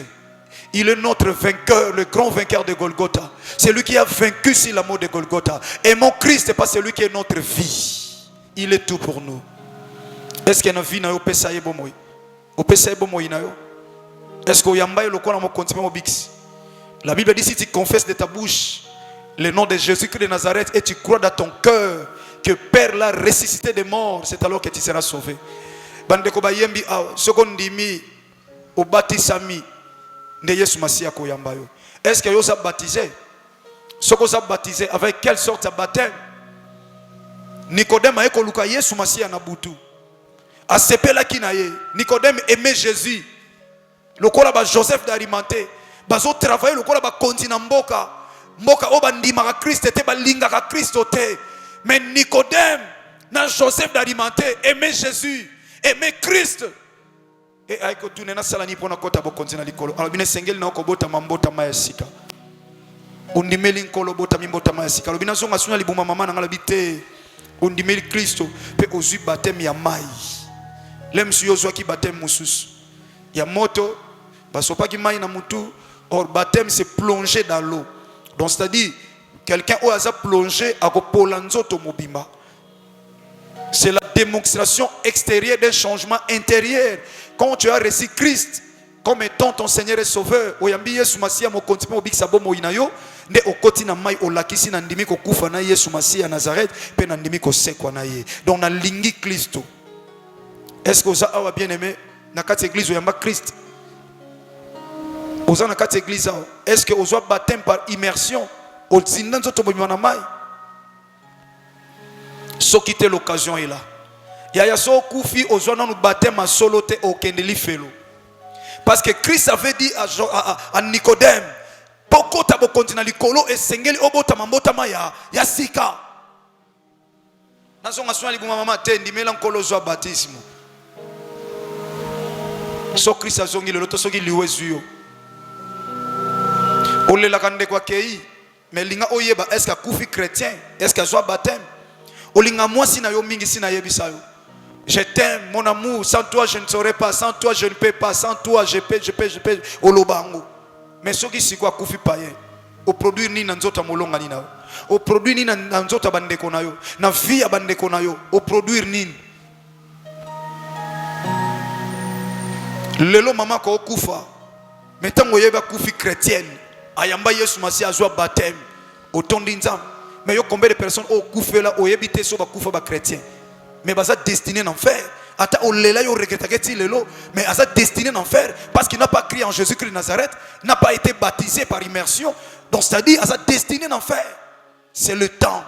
[SPEAKER 4] il est notre vainqueur, le grand vainqueur de Golgotha. C'est lui qui a vaincu sur la mort de Golgotha. Et mon Christ n'est pas celui qui est notre vie. Il est tout pour nous. Est-ce qu'il y a une vie na yo pesa ye bomoy? O pesa ye bomoy na yo? Est-ce que yamba le kola mo continue mo bix? La Bible dit si tu confesses de ta bouche le nom de Jésus-Christ de Nazareth et tu crois dans ton cœur que Père l'a ressuscité des morts, c'est alors que tu seras sauvé. Bandeko bayembi awa sokondimi obatisami nde Yesu Masia ko yamba yo. Est-ce que yo sa baptisé? Soko sa baptisé avec quelle sorte de baptême? Nicodème a ekoluka Yesu Masia na butu. Asepela kinaye. Nicodème aimait Jésus. Lokola ba Joseph d'Arimathée, bazo travailler lokola ba kontina mboka. Mboka oba ndima ka Christ te ba linga ka Christ te. Mais Nicodème na Joseph d'Arimathée aimait Jésus. Aimer Christ. Et aiko tunena salani pona kota bokonzina likolo. Alobine sengeli na okobota mambota mayasika. Undimeli nkolo bota mimbota mayasika. Alobina zonga suna libuma mama na ngalabite. Undimeli Kristo pe ozui baptême ya mai. Lem suyo zwa ki baptême mususu. Ya moto basopa ki mai na mutu. Or baptême c'est plonger dans l'eau. Donc c'est-à-dire quelqu'un au hasard plongé à kopolanzoto mobimba. C'est la démonstration extérieure d'un changement intérieur. Quand tu as reçu Christ comme étant ton Seigneur et Sauveur, oyambi Yesu Masia mo continue mo bikisa bomo inayo, ne okoti na mai olakisi na ndimi ko kufa na Yesu Masia Nazareth, pe na ndimi ko sekwa na ye. Donc na lingi Christo. Est-ce que vous avez bien aimé na kati église oyamba Christ? Oza na kati église est-ce que vous avez baptême par immersion? Ozinda nzoto bo na mai. So quitter l'occasion est là. Yaya so koufi ozwana nous baptême à solo te au kendeli felo. Parce que Christ avait dit à Nicodème, poko tabo kontina likolo et sengeli obota mambota maya ya sika. Nazo ngaswa libuma mama te ndimela nkolo zo baptisme. So Christ azongi le loto soki liwezuyo. Olela kande kwa kei, mais linga oyeba est-ce que koufi chrétien, est-ce que zo baptême? Olinga moi si na yo mingi si na yebisa yo. Je t'aime mon amour, sans toi je ne saurais pas, sans toi je ne peux pas, sans toi je peux olobango. Mais ce qui c'est quoi koufi paye au produire ni na nzota molonga ni na au produire ni na nzota bandeko na yo na vie ya bandeko na yo au produire ni lelo mama ko kufa metango yeba koufi chrétienne ayamba Yesu Masia azwa baptême au tondi nzam. Mais il y a combien de personnes au koufé là, au yébité sur ba chrétien. Mais ça destiné en enfer. Ata o lela yo regretageti lelo, mais ça destiné en enfer parce qu'il n'a pas crié en Jésus-Christ de Nazareth, n'a pas été baptisé par immersion. Donc c'est-à-dire ça destiné en enfer. C'est le temps.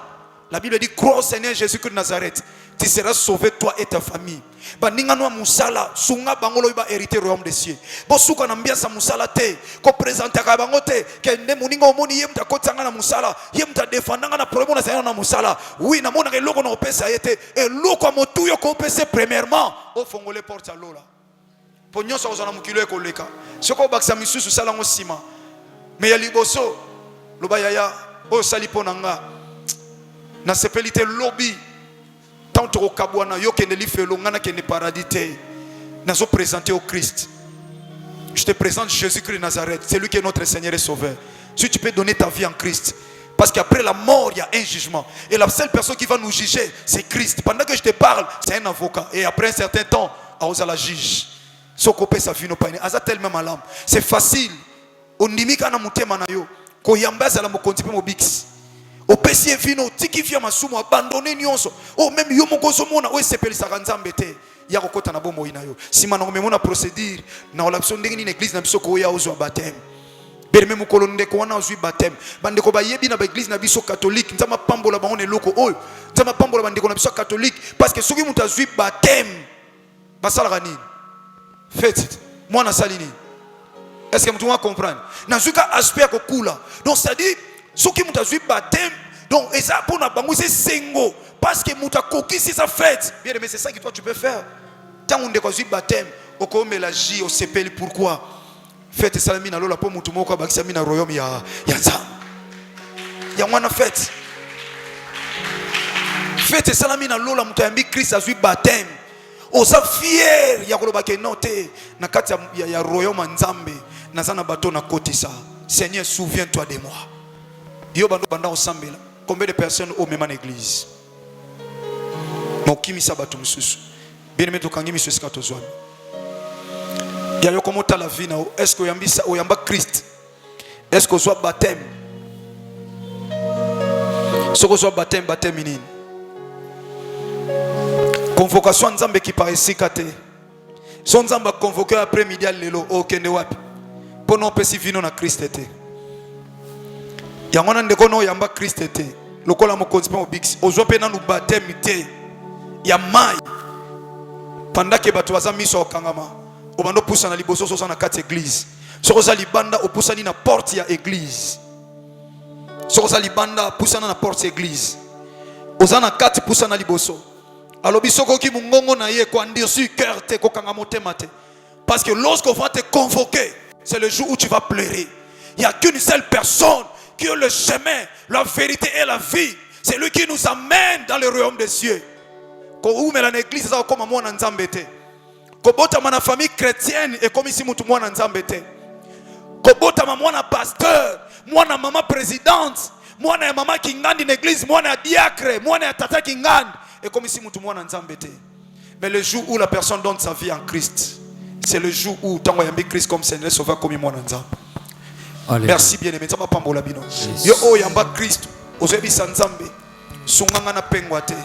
[SPEAKER 4] La Bible dit crois au Seigneur Jésus-Christ de Nazareth, tu seras sauvé toi et ta famille. Baninga no musala sunga bangolo iba hériter royaume des cieux. Bo suka na mbia sa musala te, ko présenter ka bango te, ke nde muninga omoni yem ta kotanga na musala, yem ta défendanga na problème na sa na musala. Oui na mona ke loko na opesa yete, e loko motu yo ko opesa premièrement, o fongole porte à lola. Ponyo sa ozana mukilo e koleka. Soko baksa misusu sala ngo sima. Mais ya liboso loba yaya o sali ponanga. Na sepelite lobby tant au kabwana yo kendeli felo ngana kende paradis te nazo présenter au Christ. Je te présente Jésus-Christ de Nazareth, c'est lui qui est notre Seigneur et Sauveur. Si tu peux donner ta vie en Christ, parce qu'après la mort il y a un jugement et la seule personne qui va nous juger c'est Christ. Pendant que je te parle c'est un avocat et après un certain temps on la juge. Soko sa vino paine. Aza tellement malam. C'est facile. On nimika na mutema na yo. Ko yambaza la mokonti pe mobix. O pesi vino tiki via masumo abandonner nyonso. O même yo mokoso mona o sepeli sa nzambe te. Ya kokota na bombo ina yo. Sima na memona procédure na olapso ndenge ni église na biso ko ya ozo baptême. Berme mukolo ndeko wana ozwi baptême. Bandeko ba yebi na ba église na biso catholique. Nzama pambola ba one loko oyo. Nzama pambola bandeko na biso catholique parce que soki muta zwi baptême. Basala nini? Faites. Moi na salini. Est-ce que vous comprenez? Dans ce cas, aspect ko kula. Donc ça dit, ceux qui m'ont joué baptême, donc et ça pour na bango c'est singo parce que muta koki c'est sa fête. Bien mais c'est ça que toi tu peux faire. Tant on déco joué baptême, au comme la J au CPL pourquoi? Fête salami na lola po mutu moko ba kisami na royaume ya ça. Ya mwana fête. Fête salami na lola mutu yambi Christ a joué baptême. Oza fier ya koloba ke noté na kati ya royaume nzambe. Nazana bateau na kotisa. Seigneur, souviens-toi de moi. Yo bando banda osambela. Combien de personnes au même en église? Mokimi sabatu mususu. Bien aimé tokangi misu eskato zwami. Ya yo komota la vie na o. Est-ce que yambisa o yamba Christ? Est-ce que soit baptême? Ce que soit baptême nini? Convocation nzambe qui paraît kate. Son nzamba convoqué après midi lelo o kende wapi? Pono pesi vino na Christ était. Yangona ndeko no yamba Christ était. Lokola mo konsipe mo bix. Ozo pe na nu baptême te. Ya mai. Pendant que bato baza miso okangama. Obando poussa na liboso so na kati église. Soko za libanda opusa ni na porte ya église. Soko za libanda poussa na porte église. Ozana kati poussa na liboso. Alobi soko ki mungongo na ye ko andir sur cœur te ko kanga motema te. Parce que lorsqu'on va te convoquer, c'est le jour où tu vas pleurer. Il n'y a qu'une seule personne qui a le chemin, la vérité et la vie. C'est lui qui nous amène dans le royaume des cieux. Quand on met l'église, ça comme moi en Zambété. Quand on a famille chrétienne et comme ici moi en Zambété. Quand on a pasteur, moi na maman présidente, moi na maman qui gagne une église, moi na diacre, moi na tata qui gagne et comme ici moi en Zambété. Mais le jour où la personne donne sa vie en Christ, c'est le jour où tant qu'on y Christ comme Seigneur sauveur comme moi en Zambé. Merci bien aimé. Ça m'a pas mbola bino. Yo o yamba Christ. Ozebi sanzambe. Sunganga na pengwate.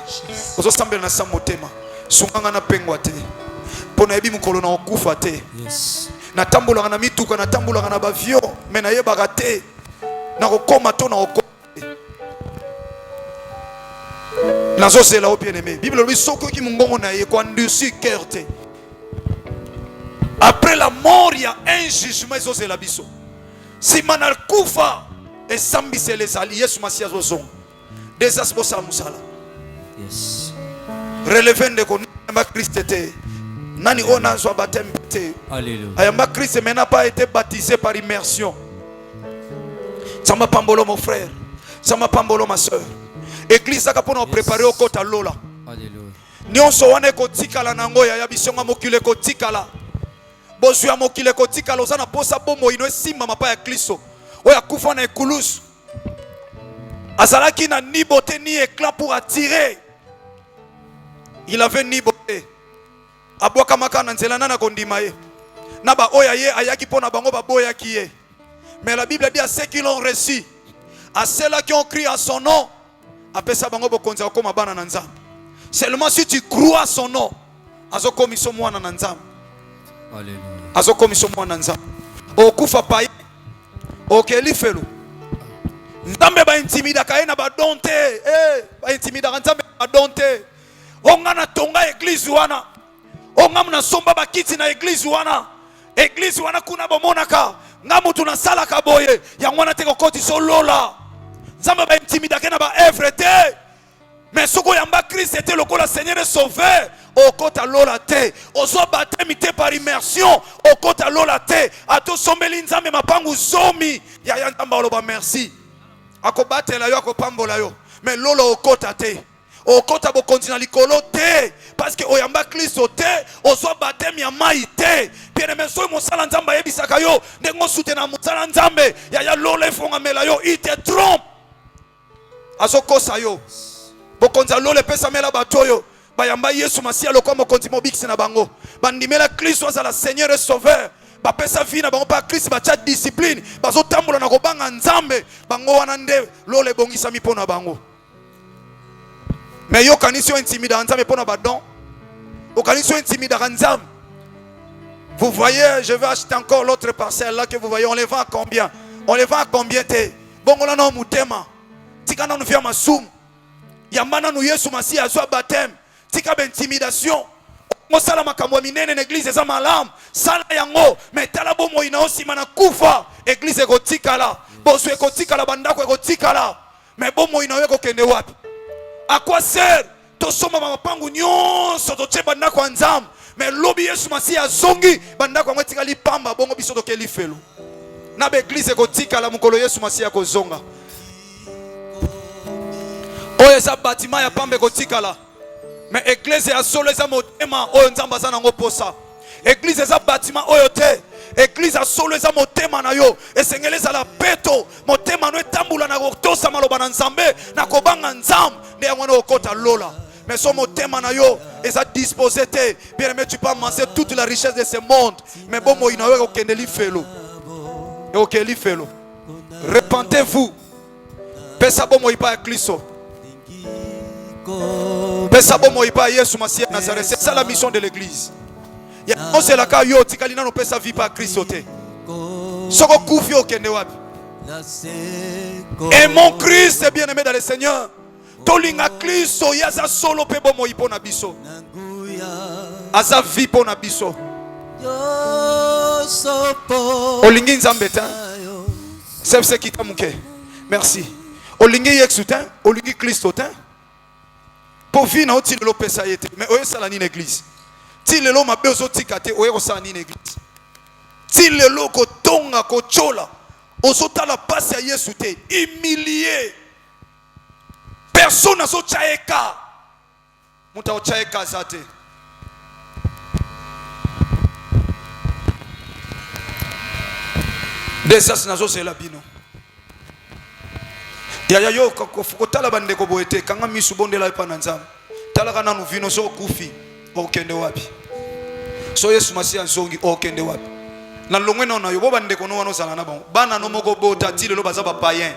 [SPEAKER 4] Ozo sambela na samotema. Sunganga na pengwate. Pona yebi mukolo na okufa te. Yes. Na tambola na mituka na tambola na bavio. Mais na yeba te. Na kokoma to na okoma. Nazo c'est là au bien aimé. Bible lui soko ki mungongo na ye ko andusi kerte. Après la mort, il y a un jugement. C'est la biso. Si manal kufa et sambi c'est les alliés sur ma siège aux ongles. Des aspects ça musala. Yes. Relevant de qu'on n'a Christ était. Nani ona soit baptême était. Alléluia. Ayamba Christ mais n'a pas été baptisé par immersion. Ça m'a pambolo mon frère. Ça m'a pambolo ma soeur. Église ça pour nous préparer au côté lola. Alléluia. Nyonso wane ko tikala nango ya bisonga mokile ko tikala. Bozu ya mokile ko tikala ozana posa bomo ino simba mapa ya Kristo. Oya kufa na ekulus. Azalaki na ni beauté ni éclat pour attirer. Il avait ni beauté. Abwaka makana nzela nana kondima ye. Na ba oya ye ayaki pona bango ba boya ki ye. Mais la Bible dit à ceux qui l'ont reçu, à ceux-là qui ont crié à son nom, après ça bango bokonza okoma bana na nzambe. Seulement si tu crois à son nom, azokomiso mwana na nzambe. Alléluia. Azokomiso mwana na nzambe. Okufa pa ye. Okelifelo. Nzambe ba intimida kaena ba donte. Ba intimida nzambe ba donte. Onga na tonga église wana. Onga mna somba ba kiti na église wana. Église wana kuna bomonaka. Ngamu tunasala kaboye. Ya mwana teko koti solola. Nzambe ba intimida kaena ba œuvre te. Mais soko yamba Christ était le la Seigneur est sauvé. Au kota lola te. Ozo baptême te par immersion. Au kota lola te. Ato sombeli nzambe mapangu zomi. Ya yantamba oloba merci. Ako batela yo ako pambola yo. Mais lola au kota te. Au kota bo continue likolo te. Parce que oyamba Christ te. Ozo baptême ya mai te. Bien aimé so mo sala nzamba yebisaka yo. Ndengo soutenir mo sala nzambe. Ya lola fonga mela yo. Il te trompe. Azo kosa yo. Bokonza lole pesa mela batoyo bayamba Yesu Masia lokwa mokonzi mobikisi na bango bandimela Kristo azala Seigneur et Sauveur bapesa vie na bango pa Kristo bacha discipline bazotambola na kobanga Nzambe bango wana nde lole bongisami pona bango. Mais yo kanisi yo intimida Nzambe pona badon o kanisi yo intimida Nzambe. Vous voyez, je vais acheter encore l'autre parcelle là que vous voyez, on les vend à combien? On les vend à combien? Bongo la no mutema tika na nufia masum yambana nu Yesu Masia azwa baptême tika ba intimidation mosala makambo minene na église za malamu sala yango metala bomo inaosima na kufa église ekotika la boso ekotika la bandako ekotika la mais bomo inawe kokende wapi? À quoi sert to soma mapangu nyonso to cheba ndako Nzambe mais lobi Yesu Masia zongi bandako ngwetika lipamba bongo biso to kelifelo na be église ekotika la mukolo Yesu Masia ko zonga oyo za bâtiment ya pambe kotika la mais église ya solo za motema oyo Nzamba za nango posa église za bâtiment oyo te église ya solo za motema na yo esengeleza la peto motema no etambula na kotosa maloba na Nzambe na kobanga Nzambe ne yango okota lola mais son motema na yo eza disposé te bien aimé tu peux amasser toute la richesse de ce monde mais bon mo inawe okendeli felo et okeli felo repentez-vous pesa bon mo ipa Kristo. Pesa bomo ipa Yesu Masia Nazareth. C'est ça la mission de l'église. Ya c'est la ka yo tikali na no pesa vie pa Kristo te. Soko kufi okende wapi? Et mon Christ est bien aimé dans le Seigneur. Tolinga Kristo yaza solo pe bomo ipo na biso. Aza vie po na biso. Olingi Nzambe ta. C'est ce qui t'a manqué. Merci. Olingi Yexutin, olingi Kristo ta. Pour vie na oti lelo pesa yete mais oyo sala ni église ti lelo mabe ozotika te oyo sala ni église ti lelo ko tonga ko chola ozota la passe ya Yesu te humilié personne azo chaeka muta o chaeka zate desas nazo sela bino ya yo ko tala bande ko boete kanga misu bondela epa na Nzambe tala kana nu vino so kufi okende wapi so Yesu Masia zongi okende wapi na longwe na yo bo bande ko no wana sala na bon bana no moko bota ti lelo baza ba païen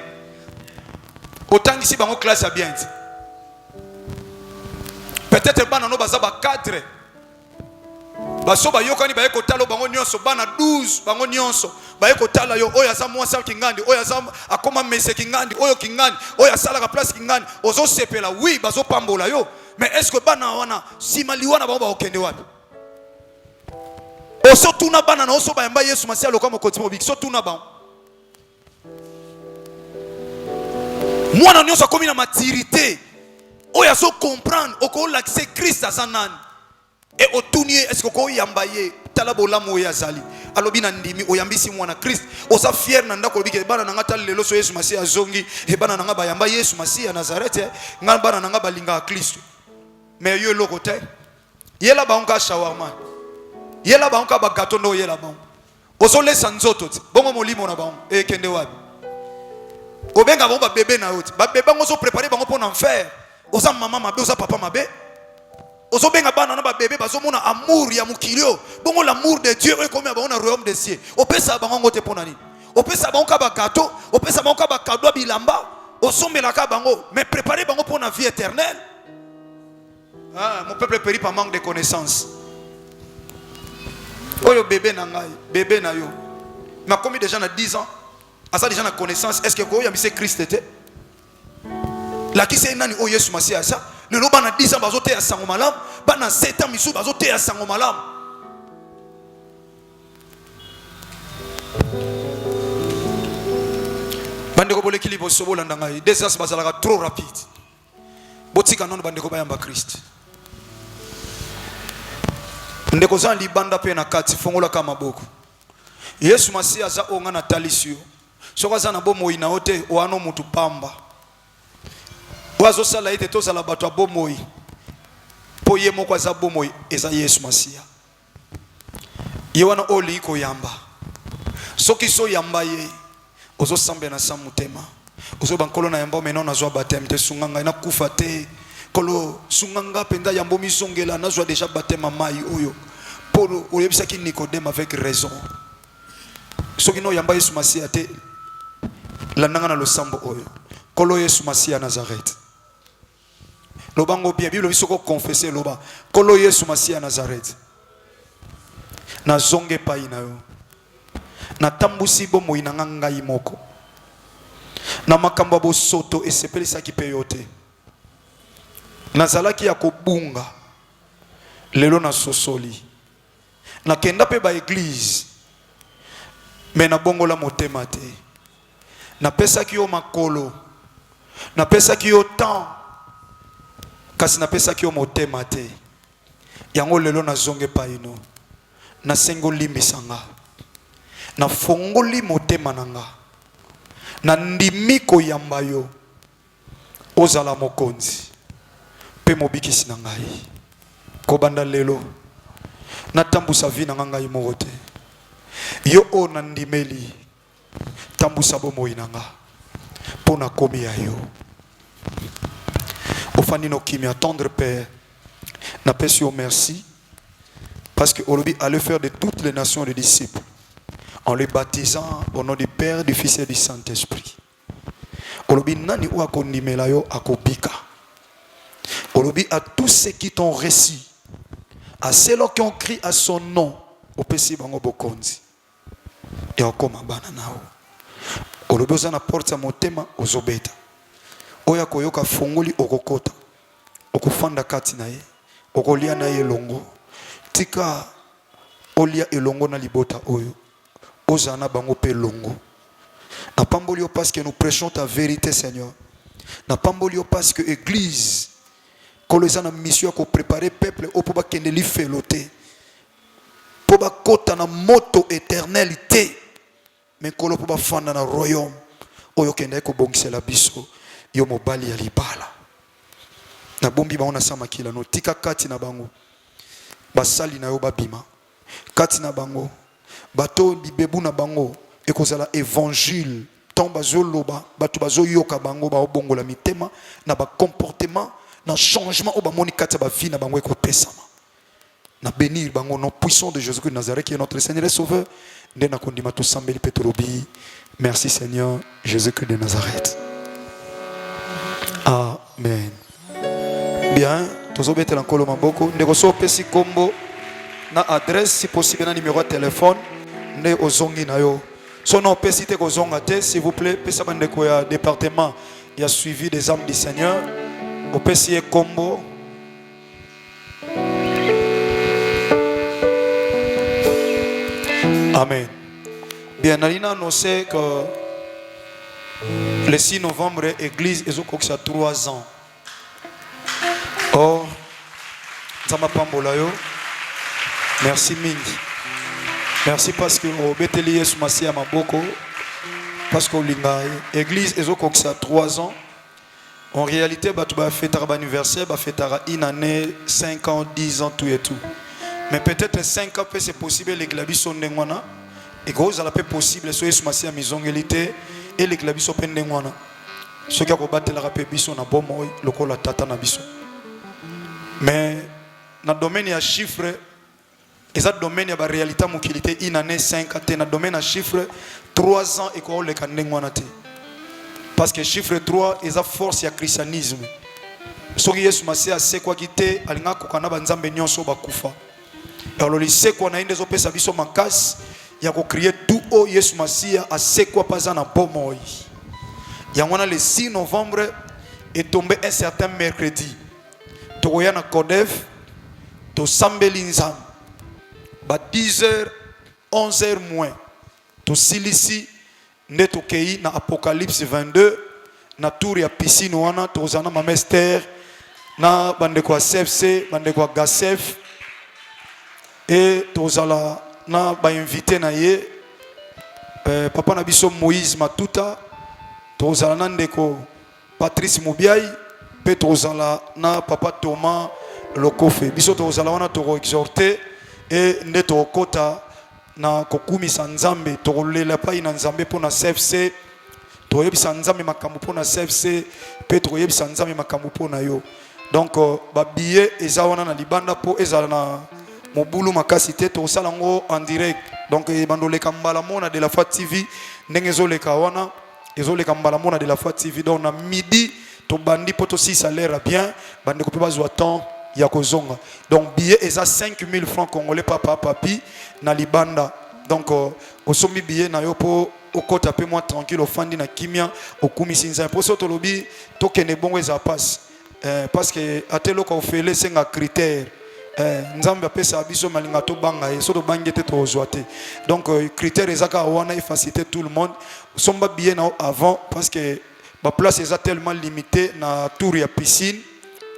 [SPEAKER 4] otangisi bango classe ya bien peut-être bana no baza ba cadre baso ba yokani ba ekotalo bango nyonso bana 12 bango nyonso ba ekotala yo oya za mwasa kingandi oya za akoma mese kingandi oyo kingandi oya sala ka place kingandi ozo sepela oui bazo pambola yo mais est-ce que bana wana simaliwana bango ba okende wapi oso tuna bana na oso ba yamba Yesu Masia lokwa mokotimo biki so tuna bango mwana nyonso akomi na maturité oya so comprendre oko l'accès Christ à sanani. Et au tournier, est-ce que vous yambaye talabo lamu yazali alobi na ndimi oyambisi mwana Christ oza fier na ndako bike bana nanga talelo so Yesu Masia zongi e bana nanga ba yamba Yesu Masia Nazareth nga bana nanga balinga Kristo mais yo loko te yela ba onka shawarma yela ba onka ba gâteau no yela ba ozo lesa nzoto ti bongo molimo na ba e kende wapi obenga ba bébé na oti ba bébé ngozo préparer bango pour enfer oza mama mabe oza papa mabe ozobenga bana na ba bébé bazomona amour ya mukilio bongo l'amour de Dieu comme ya bana royaume des cieux opesa bango ngote pona nini opesa bango ka ba gâteau opesa bango ka ba cadeau bilamba osombela ka bango mais préparer bango pour la vie éternelle. Ah, mon peuple périt par manque de connaissances. Oyo bébé na ngai bébé na yo mais comme déjà na 10 ans asa déjà na connaissance est-ce que ko ya monsieur Christ était la qui c'est nani o Yesu Masia ça le loba na 10 ans bazote ya sango malam bana 7 ans misu bazote ya sango malam bande ko boleki libo sobola ndanga des as bazalaka trop rapide botika non bande ko bayamba Christ ndeko za libanda pe na kati fongola kama boko Yesu Masia za onga na talisio soka za na bomo ina ote oano mutu pamba wazo sala ite to sala bato bomoi po ye moko za bomoi eza Yesu Masia ye wana oli ko yamba soki so yamba ye ozo sambe na samutema ozo bankolo na yamba mena na zo baptême te sunganga na kufa te kolo sunganga penda yambo misongela nazwa déjà baptême mai oyo polo oyebisaki Nicodème avec raison soki no yamba Yesu Masia te landanga na losambo oyo kolo Yesu Masia Nazareth lobango bien Bible bisoko confesser loba kolo Yesu Masia Nazareth na zonge pai na yo na tambusi bomo inanga ngai moko na makambo bo soto esepelisaki pe yote nazalaki ya kobunga lelo na sosoli na kenda pe ba église mais na bongola motema te na pesa ki yo makolo na pesa ki yo temps kasi na pesa ki yo motema te yango lelo na zonge pa ino na sengo limbisanga na fongoli motema nanga na ndimi koyamba yo ozala mokonzi pe mobikisi na ngai kobanda lelo na tambusa vi na ngai moko te yo o na ndimeli tambusa bomoi na nga po na komi ya yo ofani no kimi attendre Père na pesi yo merci parce que olobi allait faire de toutes les nations des disciples en les baptisant au nom du Père, du Fils et du Saint-Esprit. Olobi nani ou akondimela yo akobika. Olobi à tous ceux qui t'ont reçu, à ceux qui ont crié à son nom, au pesi bango bokonzi. Et okoma bana nao. Olobi oza na porte ya motema ozobeta. Oya koyoka fongoli okokota. Okufanda kati na ye. Okolia na ye longo. Tika olia elongo na libota oyo. Ozana bango pe longo. Na pambolio parce que nous prêchons ta vérité, Seigneur. Na pambolio parce que église kolezana mission ko préparer peuple au poba kendeli feloté. Poba kota na moto éternalité. Mais kolo poba fanda na royaume. Oyo kende ko bongisela biso yo mobali ya libala. Na bombi ba ona sama kila no tika kati na bango. Basali na yo babima. Kati na bango bato bibebu na bango ekozala évangile tomba zoloba bato bazo yoka bango ba obongola mitema na ba comportement na changement au ba moni kati ba vie na bango ekopesama na bénir bango nom puissant de Jésus-Christ de Nazareth qui est notre Seigneur et Sauveur ndena kondima to sambeli petorobi merci Seigneur Jésus-Christ de Nazareth. Amen. Bien tozobetela nkolo maboko ndeko so pesi kombo na adresse si possible na numéro de téléphone ne ozongi na yo son nom pesite ko zonga te s'il vous plaît pesa bande ko ya département il y a suivi des âmes du Seigneur au pesier combo amen. Bien alina annoncé que le 6 novembre église ezokokisa 3 ans. Or Zama pambola yo. Merci mingi. Merci parce que au beteli Yesu Masia maboko parce que l'église ezokokisa 3 ans. En réalité batu ba fêter ba anniversaire ba fêter une année 5 ans 10 ans tout et tout. Mais peut-être 5 ans c'est possible l'église son ndengwana et que ça peut possible so Yesu Masia mizongelité et l'église so pendengwana. Ce qui a combattre la rapé biso na bomo lokola tata na biso. Mais dans le domaine ya chiffre et domaine ya ba réalité mukilité une année 5 ans dans le domaine ya chiffre 3 ans et ko le kandengwana te. Parce que chiffre 3 est la force du christianisme. Ce qui Yesu Masia c'est quoi quitter alinga kokana banzambe nyonso bakufa. Et alors c'est quoi na inde zo pesa biso makasi ya ko crier tout haut Yesu Masia a c'est quoi pas na bomoi. Yangwana le 6 novembre est tombé un certain mercredi. Toya na Kodef to Sambelinzam ba 10h 11h moins to Silisi neto kei na Apocalypse 22 na tour ya piscine wana to zana mamester na bande kwa CFC bande kwa Gasef et to zala na ba invité na ye papa na biso Moïse Matuta to zala na ndeko Patrice Mubiai pe to zala na papa Thomas Lokofe biso to zala wana to exhorter et neto kota na kokumisa nzambe to lela pa ina nzambe pona CFC to yebisa nzambe makambo pona CFC pe to yebisa nzambe makambo pona yo donc ba billet eza wana na libanda po ezala na mobulu makasi te to salango en direct donc bandoleka mbala mona de la foi TV ndenge zoleka wana ezoleka mbala mona de la foi TV donc na midi to bandi poto 6 salaire bien bande ko pe bazwa temps ya kozonga donc billet eza 5000 francs congolais papa papi na libanda donc osomi billet na yo po okota pe moi tranquille ofandi na kimia okumisi nza po so to lobi to kene bongo eza passe parce que atelo ko ofele senga critère nzambe apesa biso malinga to banga e so to bangete to ozwate donc critère ezaka wana e faciliter tout le monde somba billet na avant parce que ba place est tellement limitée na tour ya piscine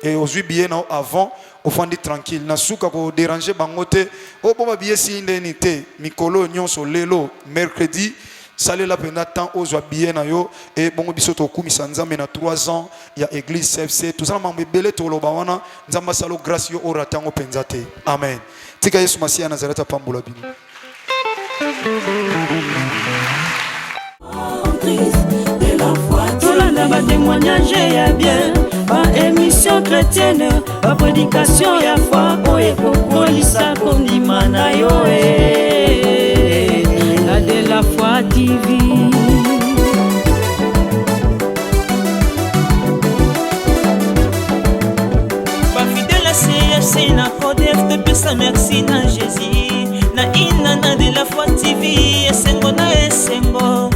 [SPEAKER 4] et aux 8 billets na avant au fandi tranquille na suka ko déranger bangote o bo ba billet si indemnité mikolo nyonso lelo mercredi salé la pena temps aux billets na yo et bongo biso to kumisa nzambe na 3 ans ya église CFC tout ça mambe belé to loba wana nzamba salo grâce yo ora tango penzate amen tika Yesu Masia Nazareth pambula bino.
[SPEAKER 2] Tolanda ba témoignage ya bien ba émission chrétienne ba prédication ya foi oye kokolisa kondima na yo la de la foi TV.
[SPEAKER 3] Ba fidèle à CFC na CODEF te pesa merci na Jésus na inana de la foi TV esengo na esengo